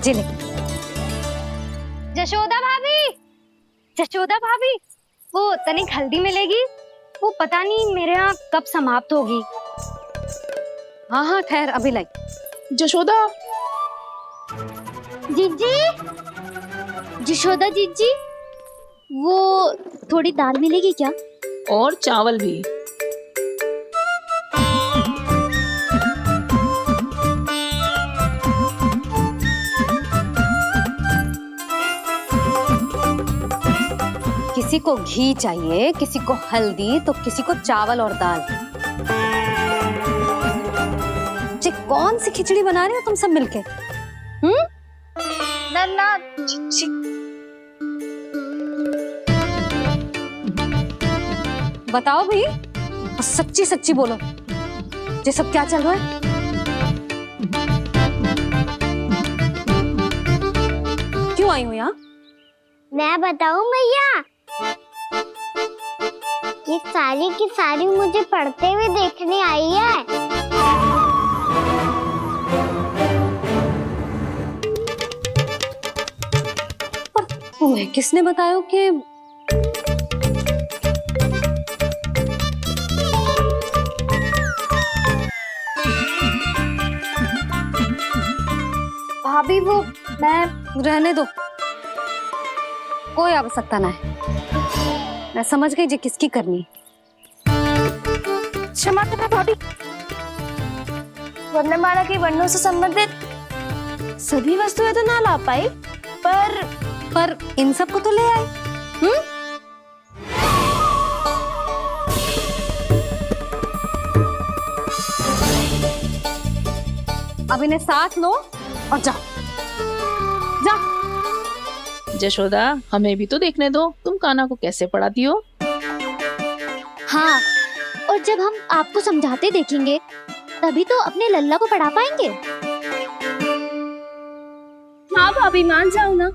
जिले, जशोदा भाभी, जशोदा भाभी, वो तनिक हल्दी मिलेगी? वो पता नहीं मेरे यहाँ कब समाप्त होगी। हाँ हाँ, ठहर, अभी लाई। जशोदा जीजी, जशोदा जीजी, वो थोड़ी दाल मिलेगी क्या? और चावल भी। किसी को घी चाहिए, किसी को हल्दी, तो किसी को चावल और दाल। जी, कौन सी खिचड़ी बना रहे हो तुम सब मिलके? नन्ना, बताओ भाई, सच्ची सच्ची बोलो, ये सब क्या चल रहा है? क्यों आई हो यहाँ? मैं बताऊं भैया, ये सारी की सारी मुझे पढ़ते हुए देखने आई है। तुम्हें किसने बताया कि भाभी, वो मैं रहने दो, कोई आवश्यकता ना है। मैं समझ गई जी किसकी करनी। क्षमा करना भाभी, वर्णमाला के वर्णों से संबंधित सभी वस्तुएं तो ना ला पाई, पर इन सब को तो ले आए। अब इन्हें साथ लो और जाओ, जा। जशोदा, हमें भी तो देखने दो, तुम कान्हा को कैसे पढ़ाती हो। हाँ, और जब हम आपको समझाते देखेंगे, तभी तो अपने लल्ला को पढ़ा पाएंगे। हाँ भाभी, मान जाओ ना।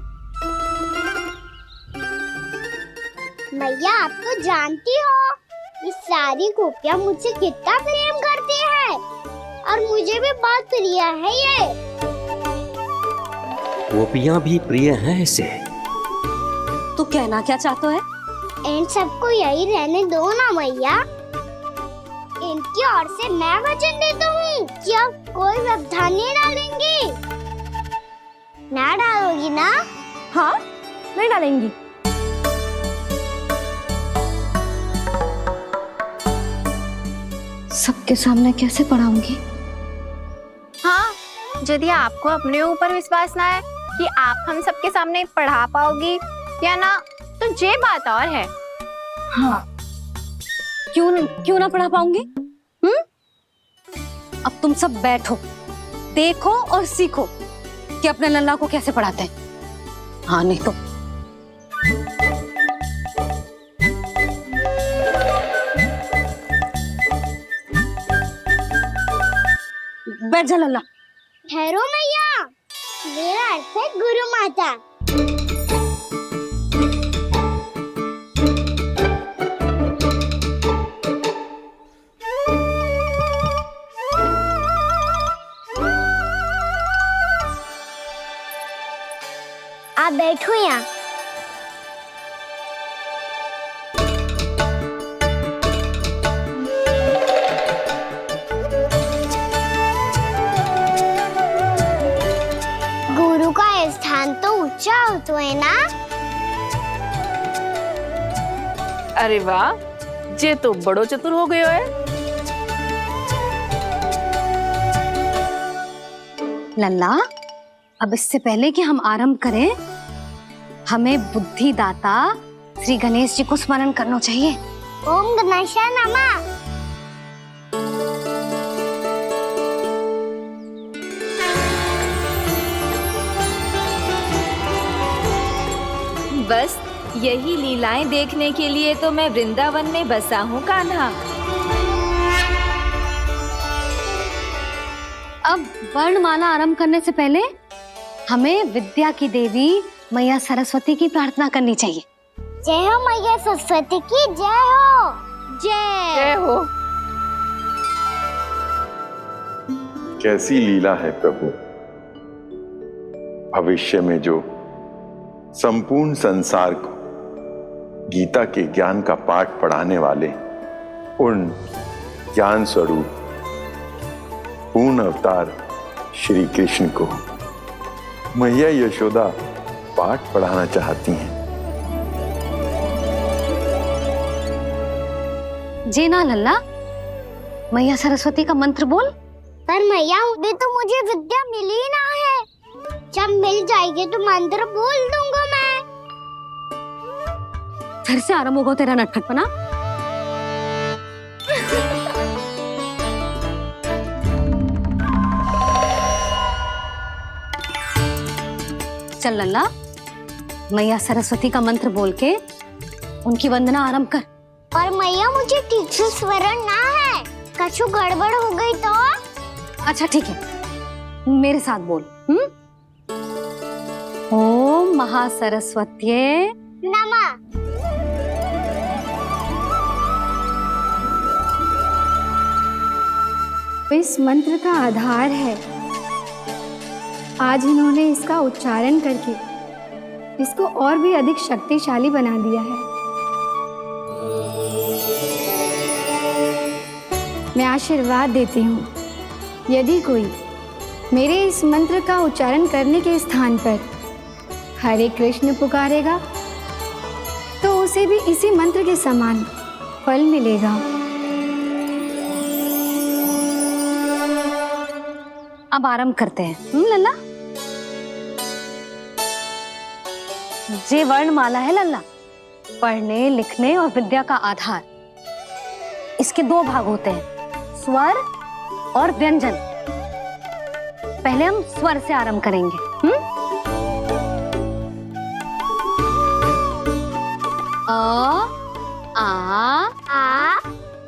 मैया, आप तो जानती हो, ये सारी गोपियाँ मुझसे कितना प्रेम करती है, और मुझे भी बहुत प्रिय है ये। गोपियां भी प्रिय हैं इसे। तू कहना क्या चाहता है? इन सबको यही रहने दो ना मैया। इनकी ओर से मैं वचन देता हूँ कि अब कोई व्यवधान नहीं डालेंगी। ना डालोगी ना? हाँ, नहीं डालेंगी। सबके सामने कैसे पढ़ाऊंगी? हाँ, यदि आपको अपने ऊपर विश्वास ना है कि आप हम सबके सामने पढ़ा पाओगी या ना, तो ये बात और है। हाँ, क्यों ना पढ़ा पाऊंगी? अब तुम सब बैठो, देखो और सीखो कि अपने लल्ला को कैसे पढ़ाते हैं। हाँ नहीं तो बैठ जा लल्ला। ठहरो मैया, मेरा अर्थ है गुरु माता। आप बैठो यहाँ। गुरु का स्थान तो ऊंचा होता है ना? अरे वाह, जे तो बड़ो चतुर हो गयो है। लल्ला, अब इससे पहले कि हम आरंभ करें, हमें बुद्धिदाता श्री गणेश जी को स्मरण करना चाहिए। ओम गणेशाय नमः। बस यही लीलाएं देखने के लिए तो मैं वृंदावन में बसा हूँ कान्हा। अब वर्णमाला आरंभ करने से पहले हमें विद्या की देवी मैया सरस्वती की प्रार्थना करनी चाहिए। जय हो मैया सरस्वती की, जय हो। जय हो। कैसी लीला है प्रभु। भविष्य में जो संपूर्ण संसार को गीता के ज्ञान का पाठ पढ़ाने वाले उन ज्ञान स्वरूप पूर्ण अवतार श्री कृष्ण को मैया यशोदा पाठ पढ़ाना चाहती हैं। जी ना लल्ला, मैया सरस्वती का मंत्र बोल। पर मैया, अभी तो मुझे विद्या मिली ना है। जब मिल जाएगी तो मंत्र बोल दूंगा मैं। फिर से आरंभ होगा तेरा नटखटपना। चल लल्ला, मैया सरस्वती का मंत्र बोल के उनकी वंदना आरंभ कर। पर मैया, मुझे ठीक से स्मरण ना है, कछु गड़बड़ हो गई तो? अच्छा ठीक है, मेरे साथ बोल। ओम महासरस्वत्ये नमः। इस मंत्र का आधार है। आज इन्होंने इसका उच्चारण करके इसको और भी अधिक शक्तिशाली बना दिया है। मैं आशीर्वाद देती हूँ, यदि कोई मेरे इस मंत्र का उच्चारण करने के स्थान पर हरे कृष्ण पुकारेगा तो उसे भी इसी मंत्र के समान फल मिलेगा। अब आरंभ करते हैं। लल्ला, जे वर्णमाला है लल्ला, पढ़ने लिखने और विद्या का आधार। इसके दो भाग होते हैं, स्वर और व्यंजन। पहले हम स्वर से आरंभ करेंगे। अ, आ,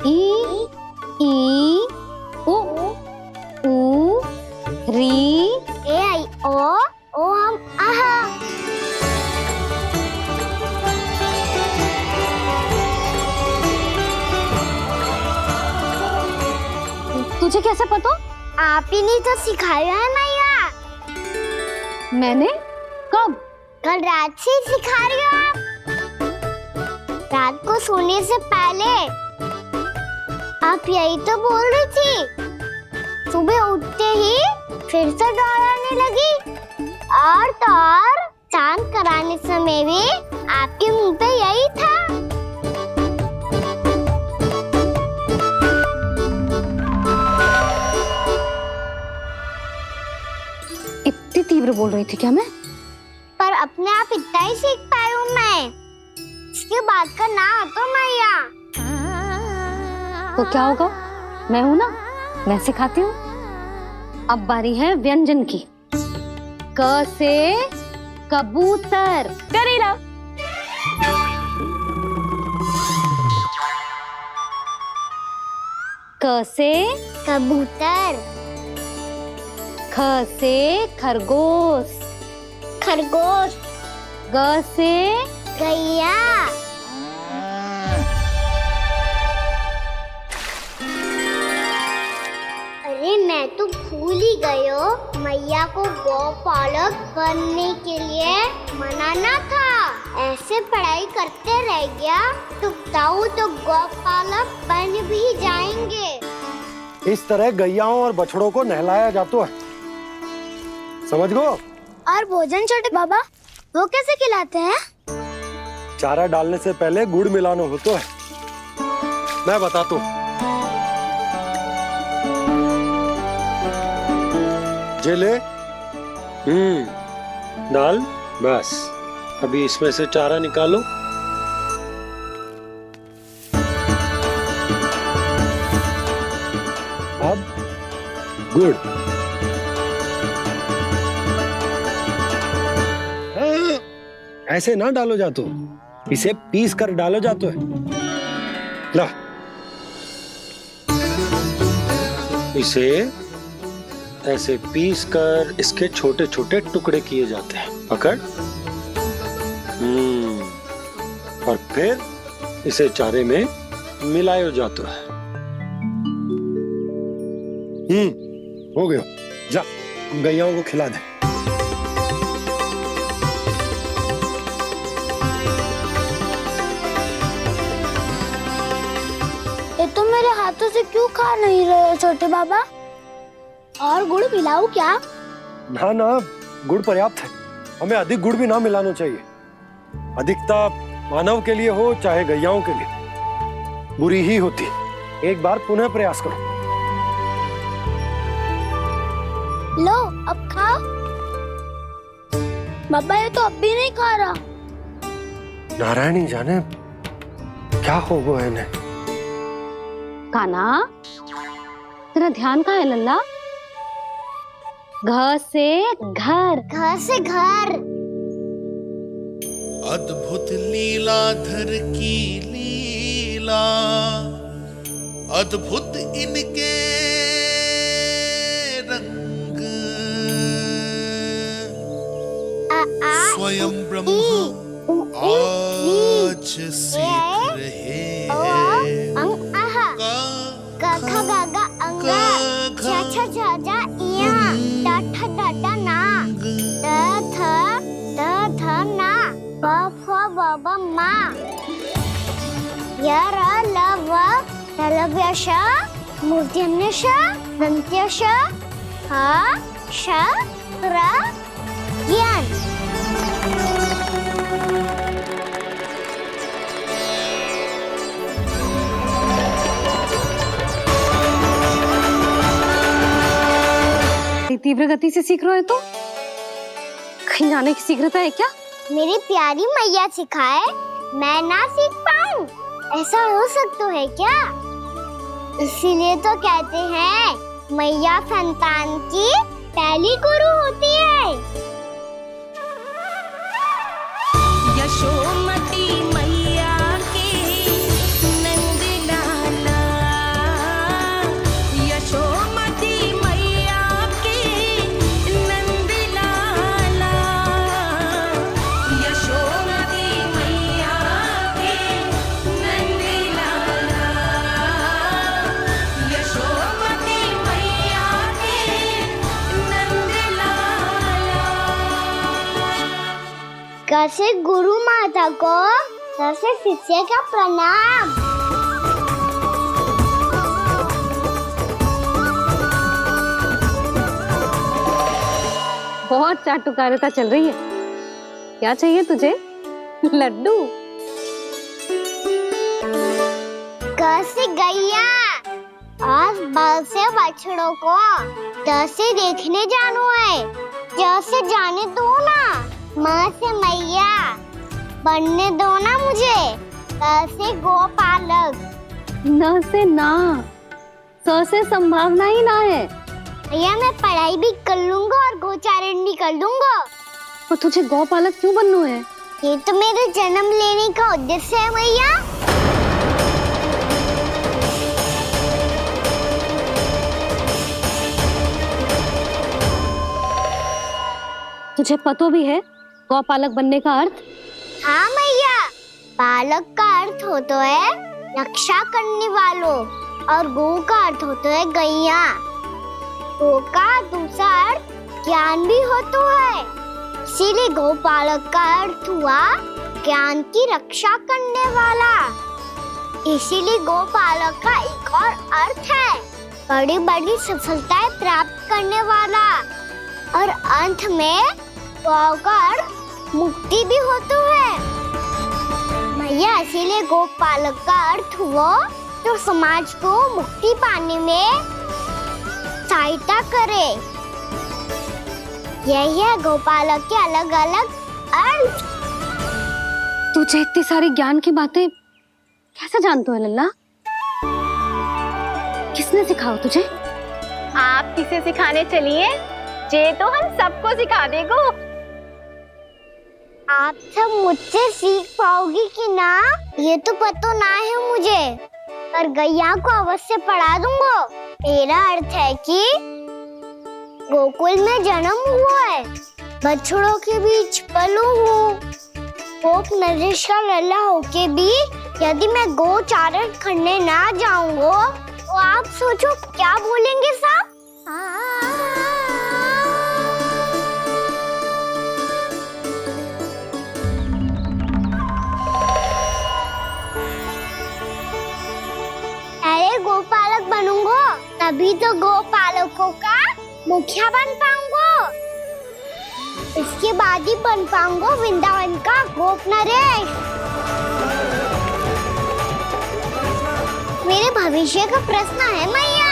ई, उ, री, ए, आई, ओ हम आहा। तुझे कैसे पता? आप ही नहीं तो सिखाया है मैया। मैंने? कब? कल रात से सिखा रही हो आप। रात को सोने से पहले आप यही तो बोल रही थी। सुबह उठते ही फिर से दोहराने लगी, और तो और स्नान कराने समय भी आपके मुंह पे यही था। इतनी तीव्र बोल रही थी क्या मैं? पर अपने आप इतना ही सीख पाई हूँ मैं। के बात का ना तो मैया। तो क्या होगा, मैं हूं ना, मैं सिखाती हूँ। अब बारी है व्यंजन की। क से कबूतर। करेला। क से कबूतर। ख से खरगोश। खरगोश। ग से गैया। अरे मैं तो भूल ही गई हूँ, मैया को गौपालक बनने के लिए मनाना था। ऐसे पढ़ाई करते रह गया तो ताऊ तो गौपालक बन भी जाएंगे। इस तरह गैयाओं और बछड़ों को नहलाया जाता है, समझ गो। और भोजन छोटे बाबा वो कैसे खिलाते हैं? चारा डालने से पहले गुड़ मिलाना होता है, मैं बताता हूँ। जे ले, डाल, बस। अभी इसमें से चारा निकालो। अब गुड़। हाँ, ऐसे ना डालो जातो, इसे पीस कर डालो जातो है। ला, इसे ऐसे पीस कर इसके छोटे छोटे टुकड़े किए जाते हैं। पकड़। और फिर इसे चारे में मिलाया जाता है। हो गया, जा गैयाओं को खिला दे। ये तो मेरे हाथों से क्यों खा नहीं रहे हो छोटे बाबा? और गुड़ मिलाऊं क्या? ना ना, गुड़ पर्याप्त है। हमें अधिक गुड़ भी ना मिलाना चाहिए। अधिकता मानव के लिए हो चाहे गैयाओं के लिए बुरी ही होती। एक बार पुनः प्रयास करो। लो अब खाओ। बाबा ये तो अब भी नहीं खा रहा। नारायणी जाने क्या हो गया है इन्हें। कान्हा, तेरा ध्यान कहाँ है लल्ला? घ से घर। घर से घर। अद्भुत लीलाधर की लीला, अद्भुत इनके रंग, स्वयं ब्रह्मा आज सीख रहे हैं। गा गा गा अंगा, छा छा छा जा इया, डा ठा डा डा ना, दा धा ना, बा फा बा बा मा, या रा ला वा, रलव्यशा, मूर्ध्यन्यशा, दन्त्यशा, हा शा रा ज्ञान। तीव्र गति से सीख रहे हो तो कहीं जाने की शीघ्रता है क्या? मेरी प्यारी मैया सिखाए, मैं ना सीख पाऊं, ऐसा हो सकता है क्या? इसीलिए तो कहते हैं मैया संतान की पहली गुरु होती है। यशोमती मैया के नंद लाला, यशोमती मैया के नंद लाला, यशोमती मैया के नंद लाला, यशोमती मैया के नंद लाला। कैसे गुरु माता को कैसे शिष्य का प्रणाम। बहुत चाटुकारिता चल रही है। क्या चाहिए तुझे? लड्डू? कैसे गैया आज बाल से बछड़ों को कैसे देखने जानो है, जैसे जाने दो ना। माँ से मैया, बनने दो ना मुझे। से गोपालक। न से ना, स से संभावना ही ना है। भैया मैं पढ़ाई भी कर लूंगा और गोचारण भी कर लूंगा। तो तुझे गौपालक क्यों बनना है? ये तो मेरे जन्म लेने का उद्देश्य है भैया। तुझे पता भी है गौपालक बनने का अर्थ? हाँ भैया, पालक का अर्थ होता है रक्षा करने वालों और गौ का अर्थ होता है गैया। गौ का दूसरा अर्थ ज्ञान भी होता है, इसीलिए गौपालक का अर्थ हुआ ज्ञान की रक्षा करने वाला। इसीलिए गौपालक का एक और अर्थ है बड़ी बड़ी सफलताएं प्राप्त करने वाला, और अंत में गौ का अर्थ मुक्ति भी होता है भैया। इसीलिए गोपालक का अर्थ हुआ जो समाज को मुक्ति पाने में सहायता करे। यही है गोपालक के अलग अलग अर्थ। तुझे इतनी सारी ज्ञान की बातें कैसे जानते हो लल्ला? किसने सिखाओ तुझे? आप किसे सिखाने चलिए, जे तो हम सबको सिखा देगो। आप सब मुझसे सीख पाओगी कि ना ये तो पता ना है मुझे, पर गैया को अवश्य पढ़ा दूंगा। मेरा अर्थ है कि गोकुल में जन्म हुआ है, बछड़ों के बीच पलू हूँ, गोप नरेश का लल्ला होके भी यदि मैं गोचारण करने ना जाऊंगा तो आप सोचो क्या बोलेंगे सब? अरे गोपालक बनूंगा तभी तो गोपालकों का मुखिया बन पाऊंगा। इसके बाद ही बन पाऊंगा वृंदावन का गोप नरेश। मेरे भविष्य का प्रश्न है मैया।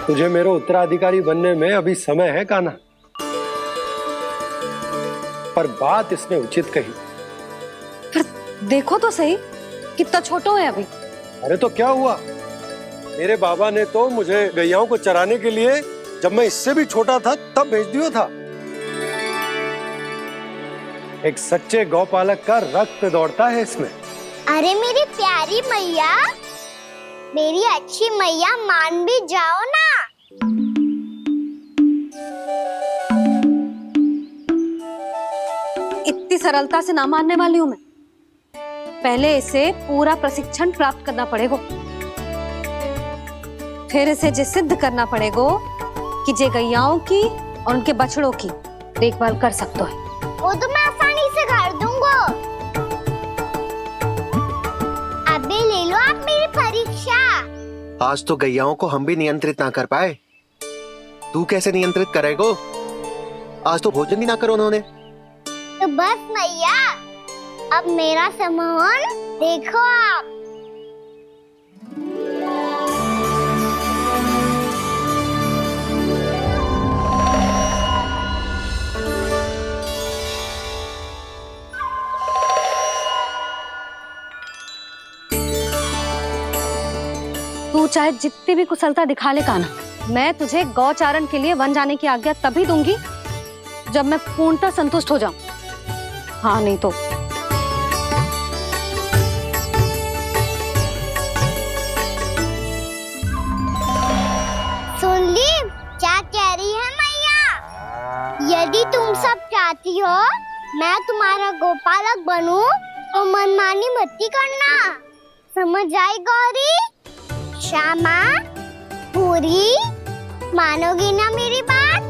तुझे मेरे उत्तराधिकारी बनने में अभी समय है कान्हा, पर बात इसने उचित कही। पर देखो तो सही कितना छोटा है अभी। अरे तो क्या हुआ, मेरे बाबा ने तो मुझे गैयाओं को चराने के लिए जब मैं इससे भी छोटा था तब भेज दिया था। एक सच्चे गौपालक का रक्त दौड़ता है इसमें। अरे मेरी प्यारी मैया, मेरी अच्छी मैया, मान भी जाओ ना। इतनी सरलता से ना मानने वाली हूँ मैं। पहले इसे पूरा प्रशिक्षण प्राप्त करना पड़ेगा, फिर इसे जे सिद्ध करना पड़ेगा कि जे गैयाओं की और उनके बछड़ों की देखभाल कर सकता है। वो तो मैं आसानी से कर दूंगा। अबे ले लो आप मेरी परीक्षा। आज तो गैयाओं को हम भी नियंत्रित ना कर पाए, तू कैसे नियंत्रित करेगो? आज तो भोजन ही ना करो उन्होंने। तो बस मैया, अब मेरा सम्मान देखो आप। तू चाहे जितनी भी कुशलता दिखा ले कान्हा, मैं तुझे गौचारण के लिए वन जाने की आज्ञा तभी दूंगी जब मैं पूर्णतः संतुष्ट हो जाऊं। हाँ नहीं तो सुन ली क्या कह रही है मैया? यदि तुम सब चाहती हो मैं तुम्हारा गोपालक बनूं तो मनमानी मत करना, समझ आई गौरी? श्यामा, पूरी, मानोगी ना मेरी बात?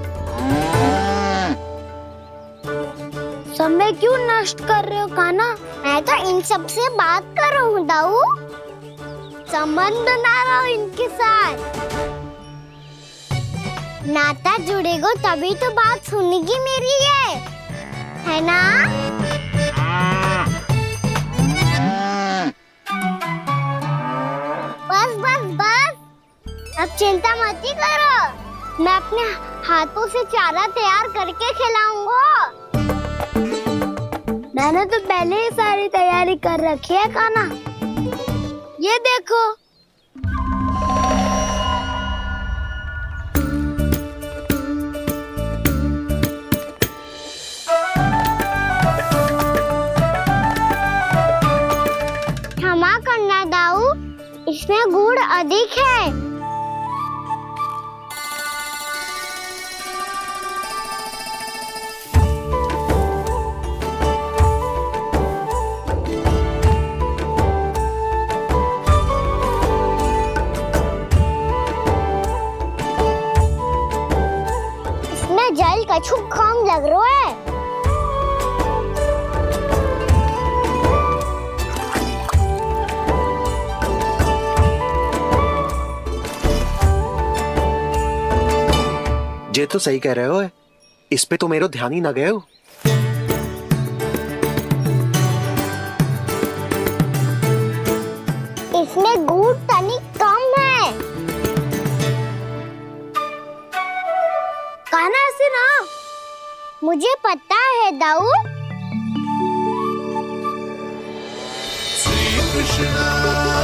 समय क्यों नष्ट कर रहे हो कान्हा? मैं तो इन सब से बात कर रहा हूँ दाऊ, संबंध बना रहा हूँ इनके साथ। नाता जुड़ेगा तभी तो बात सुनेगी मेरी है ना? बस बस बस, अब चिंता मत ही करो, मैं अपने हाथों से चारा तैयार करके खिलाऊंगा। मैंने तो पहले ही सारी तैयारी कर रखी है कान्हा। ये देखो। क्षमा करना दाऊ, इसमें गुड़ अधिक है। इसमें जल कछु कम लग रहा है। ये तो सही कह रहे हो, इस पे तो मेरो ध्यान ही ना गए हो। इसमें गुड़ तनिक कम है। कान्हा से ना, मुझे पता है दाऊ। श्री कृष्ण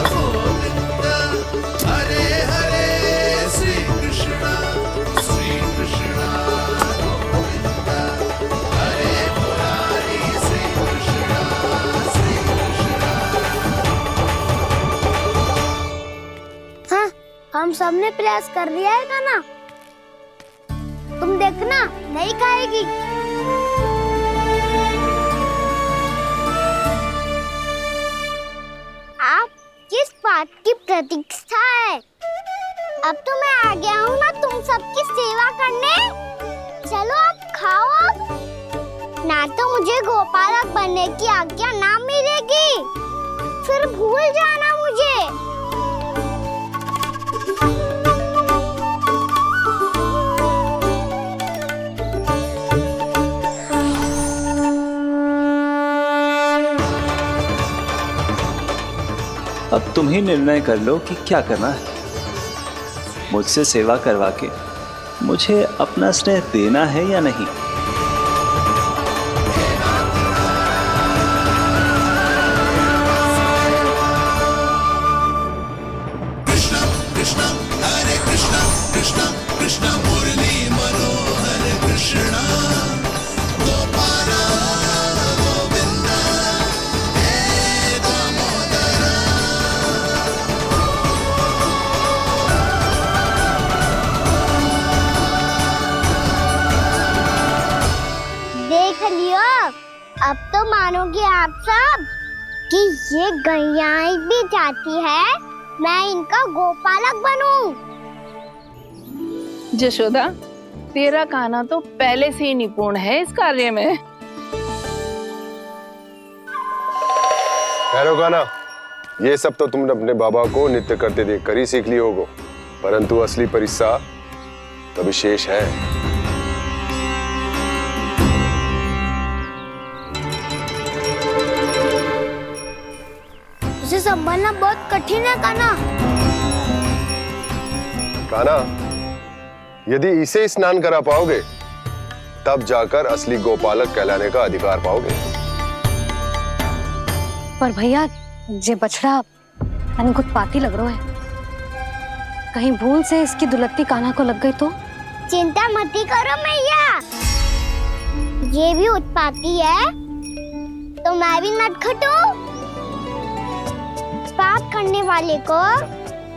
गोविंद हरे हरे, श्री कृष्ण गोविंद हरे मुरारी, श्री कृष्ण। हाँ, हम सबने प्रयास कर लिया है कान्हा। तुम देखना, नहीं खाएगी। आप किस बात की प्रतीक्षा है? अब तो मैं आ गया हूँ ना तुम सबकी सेवा करने। चलो अब खाओ अब। ना तो मुझे गोपालक बनने की आज्ञा ना मिलेगी, फिर भूल जाना मुझे। अब तुम ही निर्णय कर लो कि क्या करना है। मुझसे सेवा करवा के मुझे अपना स्नेह देना है या नहीं। कृष्ण कृष्ण हरे कृष्ण, कृष्ण कृष्ण मुरली मनोहर कृष्ण, गोपाल गोविंद हे दामोदर। देख लियो, अब तो मानोगे आप सब कि ये गैयाएं भी चाहती है मैं इनका गोपालक बनूं। जशोदा, तेरा कान्हा तो पहले से ही निपुण है इस कार्य में। ठहरो कान्हा, ये सब तो तुमने अपने बाबा को नृत्य करते देख कर ही सीख ली होगो, परंतु असली परिश्रम तो विशेष है। उसे संभालना बहुत कठिन है कान्हा। कान्हा, यदि इसे स्नान करा पाओगे तब जाकर असली गोपालक कहलाने का अधिकार पाओगे। पर भैया, ये बछड़ा तनिक उत्पाती लग रहा है। कहीं भूल से इसकी दुलत्ती कान्हा को लग गई तो? चिंता मती करो मैया, ये भी उत्पाती है तो मैं भी नटखट हूँ। पाप करने वाले को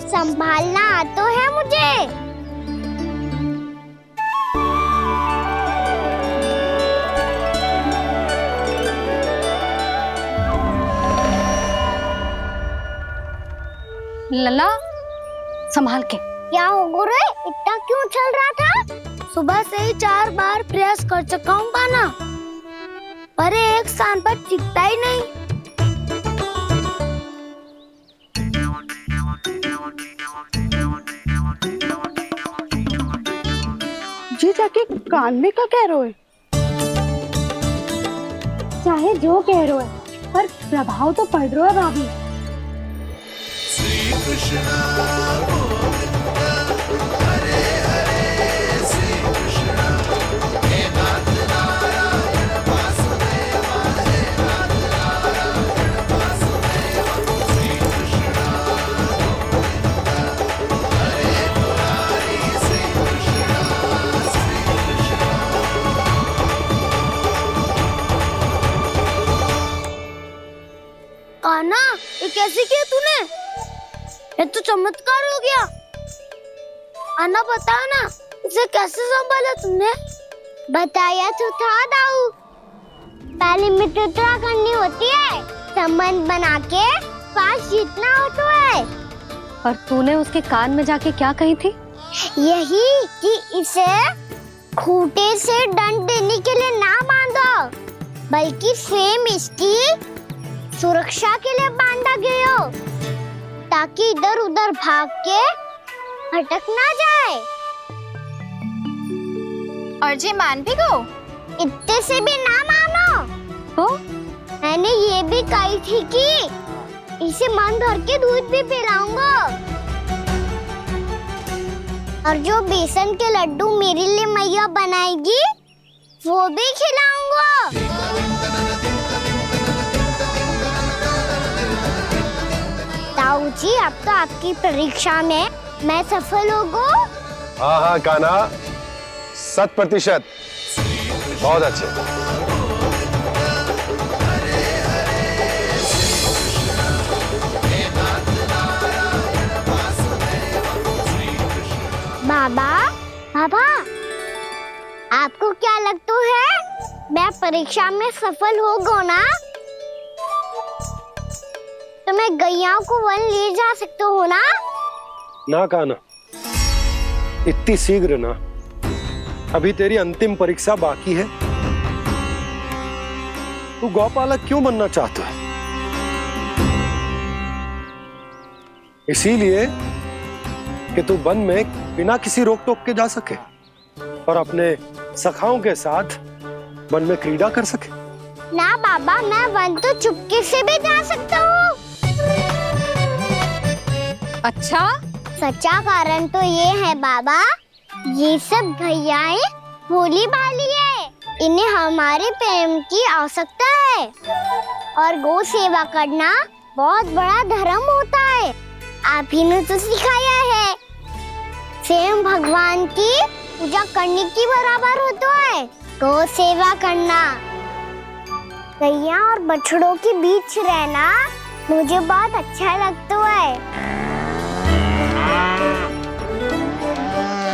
संभालना आता है मुझे। लला, संभाल के। क्या हो गुरु, इतना क्यों चल रहा था? सुबह से ही 4 बार प्रयास कर चुका हूँ कान्हा, पर एक स्थान पर टिकता ही नहीं। जी जाके कान में क्या कह रहे हो? चाहे जो कह रहे हो, पर प्रभाव तो पड़ रहा है भाभी। श्री कृष्ण गोविंद हरे हरे, श्री कृष्ण हे नाथ नारायण वासुदेव हे कान्हा, ये कैसे किया तूने? ये तो चमत्कार हो गया। अन्ना बता ना, इसे कैसे संभाला तुमने? बताया तो था दाऊ। पहले मित्रता करनी होती है, संबंध बना के पास जीतना होता है। और तूने उसके कान में जाके क्या कही थी? यही कि इसे खूंटे से दंड देने के लिए ना बांधो, बल्कि स्वयं इसकी सुरक्षा के लिए बांधा गया हो, ताकि इधर उधर भाग के भटक ना जाए। और जी मान भी गो? इतने से भी ना मानो। तो मैंने ये भी कही थी कि इसे मन भर के दूध भी पिलाऊंगा, और जो बेसन के लड्डू मेरे लिए मैया बनाएगी वो भी खिलाऊंगा। ताऊ जी, अब तो आपकी परीक्षा में मैं सफल होगा। हाँ हाँ कान्हा, 100%। बहुत अच्छे। बाबा, बाबा, आपको क्या लगता है मैं परीक्षा में सफल होगा ना? तो मैं गैया को वन ले जा सकता हूँ ना? ना कान्हा, इतनी शीघ्र ना। अभी तेरी अंतिम परीक्षा बाकी है। तू गौपालक क्यों बनना चाहता है? इसीलिए कि तू वन में बिना किसी रोक टोक के जा सके और अपने सखाओं के साथ वन में क्रीड़ा कर सके। ना बाबा, मैं वन तो चुपके से भी जा सकता हूँ। अच्छा? सच्चा कारण तो ये है बाबा, ये सब भैयाएं भोली भाली है, इन्हें हमारे प्रेम की आवश्यकता है, और गौ सेवा करना बहुत बड़ा धर्म होता है। आप ही ने तो सिखाया है, स्वयं भगवान की पूजा करने की बराबर होता है गौ सेवा करना। गैया और बछड़ों के बीच रहना मुझे बहुत अच्छा लगता है।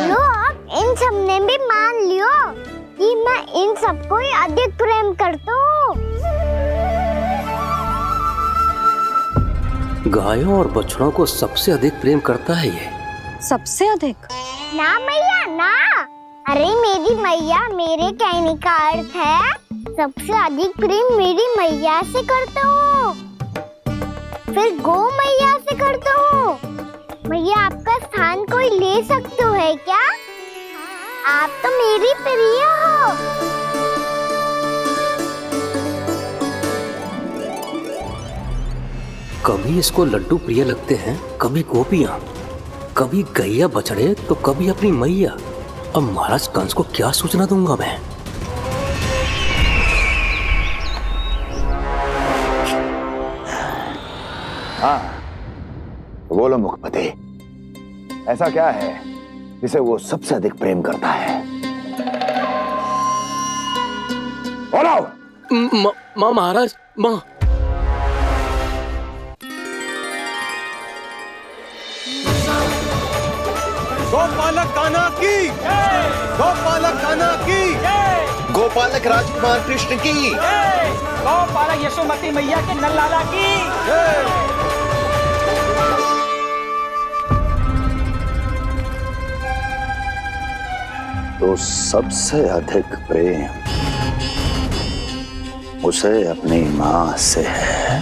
लो, अब इन सब ने भी मान लियो कि मैं इन सबको ही अधिक प्रेम करता हूँ। गायों और बछड़ों को सबसे अधिक प्रेम करता है ये। सबसे अधिक? ना मैया ना, अरे मेरी मैया, मेरे कहने का अर्थ है सबसे अधिक प्रेम मेरी मैया से करता हूँ, फिर गौ मैया से करता हूँ। मैया, आपका स्थान कोई ले सकते है क्या? आप तो मेरी प्रिय हो। कभी इसको लड्डू प्रिय लगते हैं, कभी गोपियां, कभी गैया बछड़े, तो कभी अपनी मैया। अब महाराज कंस को क्या सूचना दूंगा मैं? हाँ, बोलो मुखपति, ऐसा क्या है जिसे वो सबसे अधिक प्रेम करता है? बोलो। माँ महाराज, माँ। गोपालक कान्हा की, गोपालक कान्हा की, गोपालक राजकुमार कृष्ण की, गौपालक यशोमती मैया के नल्लाला की। तो सबसे अधिक प्रेम उसे अपनी मां से है।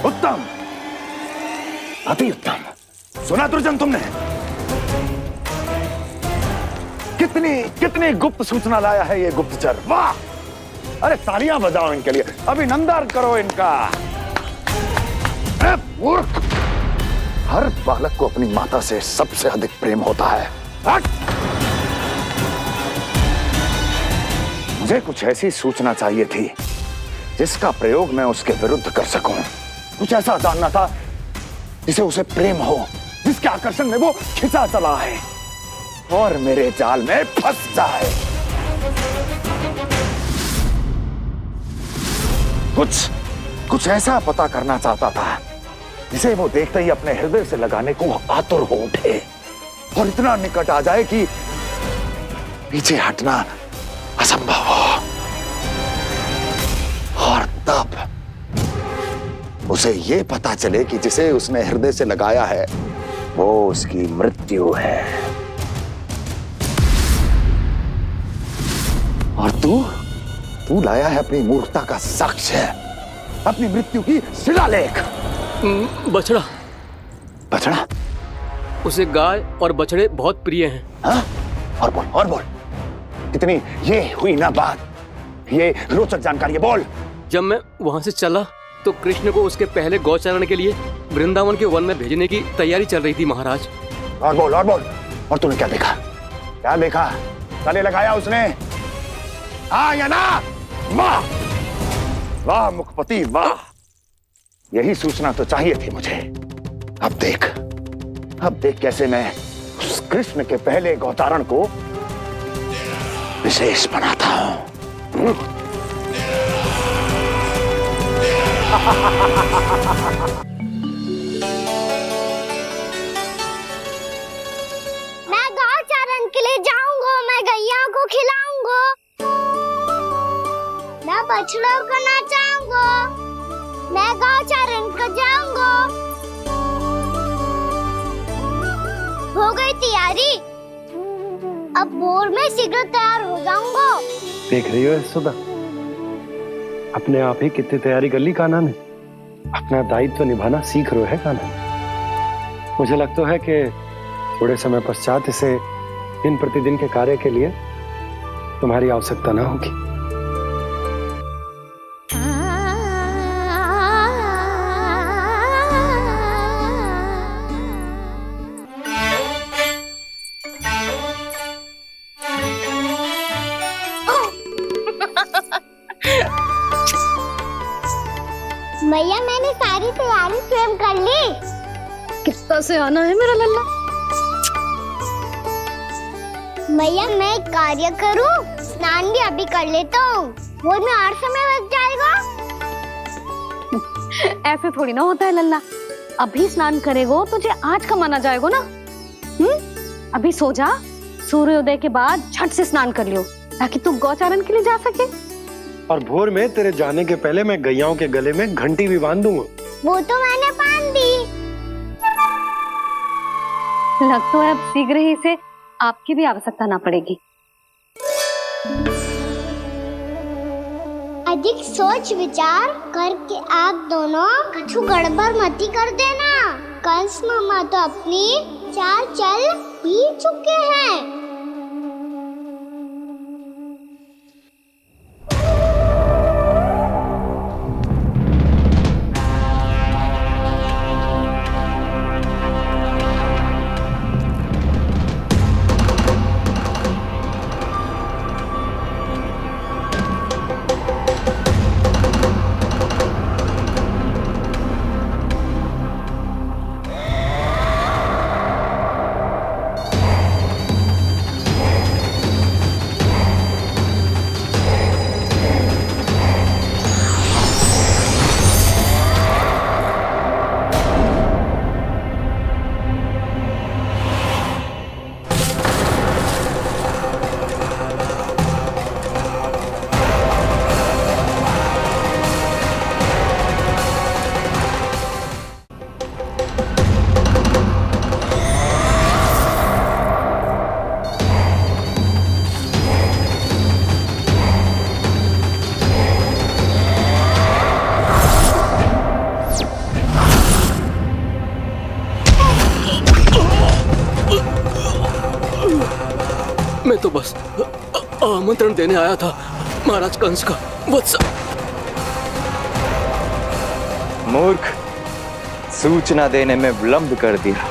उत्तम, अति उत्तम। सुना दुर्जन तुमने? कितनी कितनी गुप्त सूचना लाया है ये गुप्तचर। वाह! अरे तालियां बजाओ इनके लिए, अभिनंदन करो इनका। मूर्ख! हर बालक को अपनी माता से सबसे अधिक प्रेम होता है। मुझे कुछ ऐसी सूचना चाहिए थी जिसका प्रयोग मैं उसके विरुद्ध कर सकूं, कुछ ऐसा जानना था जिसे उसे प्रेम हो, जिसके आकर्षण में वो खिंचा चला है और मेरे जाल में फंस जाए। कुछ ऐसा पता करना चाहता था जिसे वो देखते ही अपने हृदय से लगाने को आतुर हो उठे और इतना निकट आ जाए कि पीछे हटना असंभव हो। और तब उसे ये पता चले कि जिसे उसने हृदय से लगाया है वो उसकी मृत्यु है। और तू लाया है अपनी मूर्खता का साक्ष्य, अपनी मृत्यु की शिलालेख। बछड़ा। बछड़ा? उसे गाय और बछड़े बहुत प्रिय हैं। हाँ? और बोल कितनी ये हुई ना बात, ये रोचक जानकारी है, बोल। जब मैं वहां से चला तो कृष्ण को उसके पहले गौचारण के लिए वृंदावन के वन में भेजने की तैयारी चल रही थी महाराज। और बोल। और तूने क्या देखा? गले लगाया उसने? हाँ या ना? वाह मुखपति वाह, यही सूचना तो चाहिए थी मुझे। अब देख कैसे मैं उस कृष्ण के पहले गौचारण को विशेष बनाता हूं। मैं गौचारण के लिए जाऊंगा, मैं गैया को खिलाऊंगा, मैं बछड़ों को नचाऊंगा, मैं गौचारण को जाऊंगा। हो गई तैयारी, अब भोर में शीघ्र तैयार हो जाऊंगा। देख रही हो सुधा, अपने आप ही कितनी तैयारी कर ली कान्हा ने। अपना दायित्व निभाना सीख रहे है कान्हा। मुझे लगता है कि थोड़े समय पश्चात इसे दिन प्रतिदिन के कार्य के लिए तुम्हारी आवश्यकता ना होगी। मैया मैंने सारी तैयारी स्वयं कर ली। कितना से आना है मेरा लल्ला? मैया मैं एक कार्य करूं, स्नान भी अभी कर लेता हूँ, वो में और समय लग जाएगा। ऐसे थोड़ी ना होता है लल्ला, अभी स्नान करेगो तुझे आज का माना जाएगा ना। अभी सो जा, सूर्योदय के बाद झट से स्नान कर लियो ताकि तू गौचारण के लिए जा सके। और भोर में तेरे जाने के पहले मैं गैयाओं के गले में घंटी भी बांध दूंगा। वो तो मैंने बांध दी। लग तो है अब शीघ्र ही से आपकी भी आवश्यकता ना पड़ेगी। अधिक सोच विचार करके आप दोनों कछु गड़बड़ मती कर देना। कंस मामा तो अपनी चाल चल भी चुके हैं। मैं तो बस आमंत्रण देने आया था महाराज कंस का। वत्स मूर्ख, सूचना देने में विलंब कर दिया।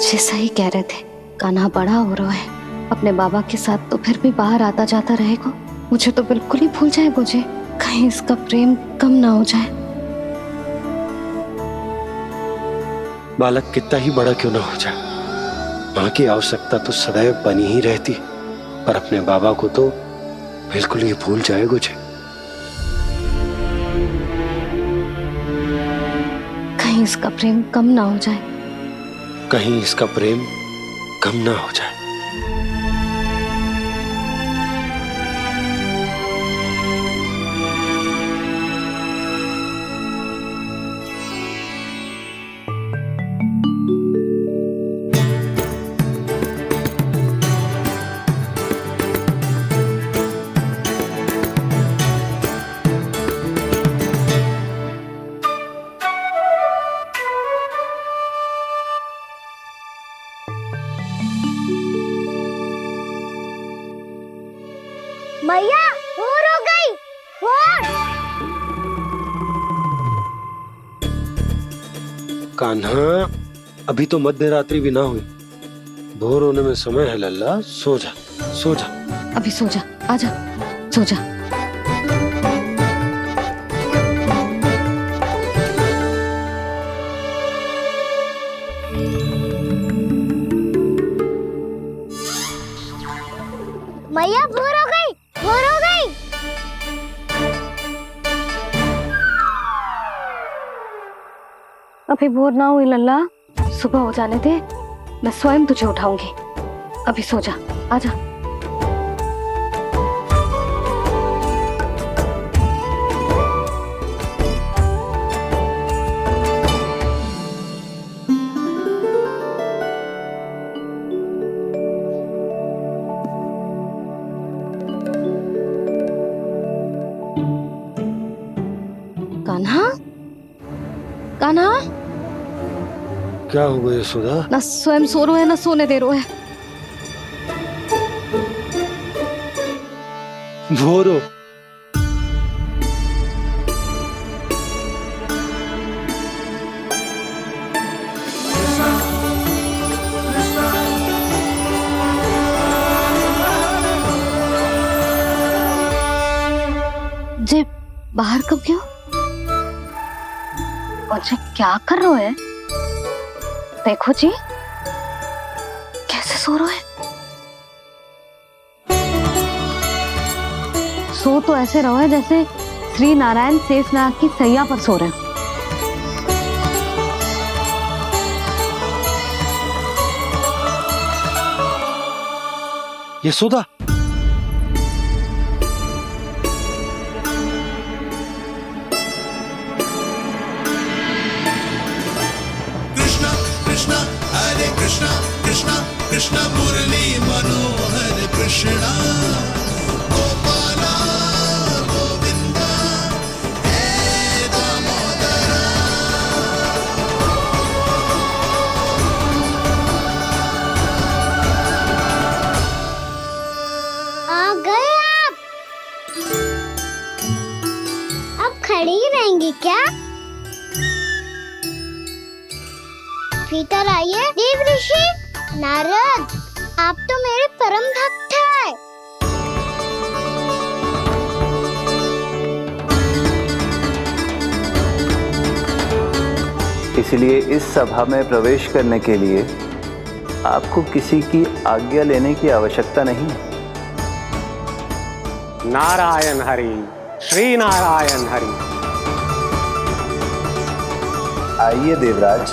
जी सही कह रहे थे, कान्हा बड़ा हो रहा है, अपने बाबा के साथ तो फिर भी बाहर आता जाता रहेगा। मुझे तो बिल्कुल ही भूल जाए मुझे, कहीं इसका प्रेम कम ना हो जाए। बालक कितना ही बड़ा क्यों ना हो जाए, माँ की आवश्यकता तो सदैव बनी ही रहती, पर अपने बाबा को तो बिल्कुल ही भूल जाए मुझे। कहीं इसका प्रेम कम ना हो जाए, कहीं इसका प्रेम कम ना हो जाए। मैया भोर हो गई, भोर। कान्हा, अभी तो मध्य रात्रि भी ना हुई, भोर होने में समय है लल्ला, सो जा सो जा। अभी सो जा, आजा सो जा। मैया भोर हो गई, भोर हो गई। अभी भोर ना हुई लल्ला, सुबह हो जाने दे, मैं स्वयं तुझे उठाऊंगी। अभी सो जा, आजा। कान्हा, कान्हा, क्या हो गया यशोदा? ना स्वयं सो रो है ना सोने दे रो है। भोर हो। जे बाहर कब क्यों? मुझे क्या कर रहे हो है? देखो जी, कैसे सो रहे हैं। सो तो ऐसे रहो है जैसे श्री नारायण शेषनाग की सैया पर सो रहे हैं। यशोदा, कृष्णा कृष्णा हरे कृष्णा कृष्णा कृष्णा मुरली मनोहर कृष्णा गोपाला गोविंदा हे दामोदरा। आ गए आप। अब खड़ी ही रहेंगी क्या? भीतर आइए। देव ऋषि नारद, आप तो मेरे परम भक्त हैं। इसलिए इस सभा में प्रवेश करने के लिए आपको किसी की आज्ञा लेने की आवश्यकता नहीं है। नारायण हरि, श्री नारायण हरि। आइए देवराज,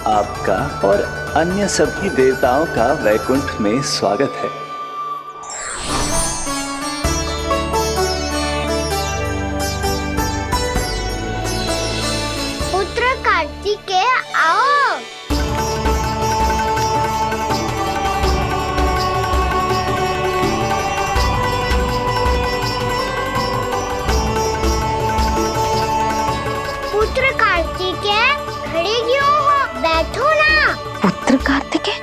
आपका और अन्य सभी देवताओं का वैकुंठ में स्वागत है। पुत्र कार्तिकेय आओ। पुत्र कार्तिकेय खड़े क्यों हो? बैठो ना। पुत्र कार्तिकेय,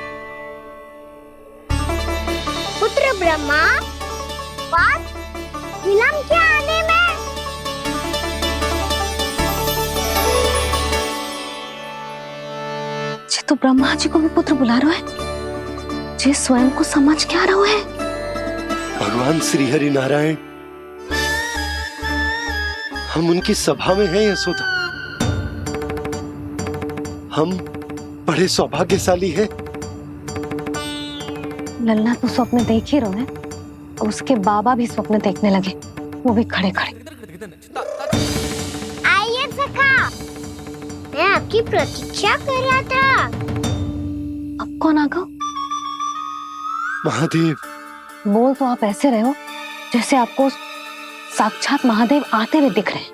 पुत्र ब्रह्मा, बस विलंब क्या आने में? जे तो ब्रह्मा जी को भी पुत्र बुला रहा है, जे स्वयं को समझ क्या रहा है। भगवान श्री हरि नारायण, हम उनकी सभा में हैं यशोदा। हम बड़े सौभाग्यशाली हैं। लल्ला तो स्वप्न देख ही रहे हैं, उसके बाबा भी स्वप्न देखने लगे, वो भी खड़े खड़े। आइए सखा, मैं आपकी प्रतीक्षा कर रहा था। अब कौन आ गया? महादेव। बोल तो आप ऐसे रहे हो जैसे आपको साक्षात महादेव आते हुए दिख रहे हैं।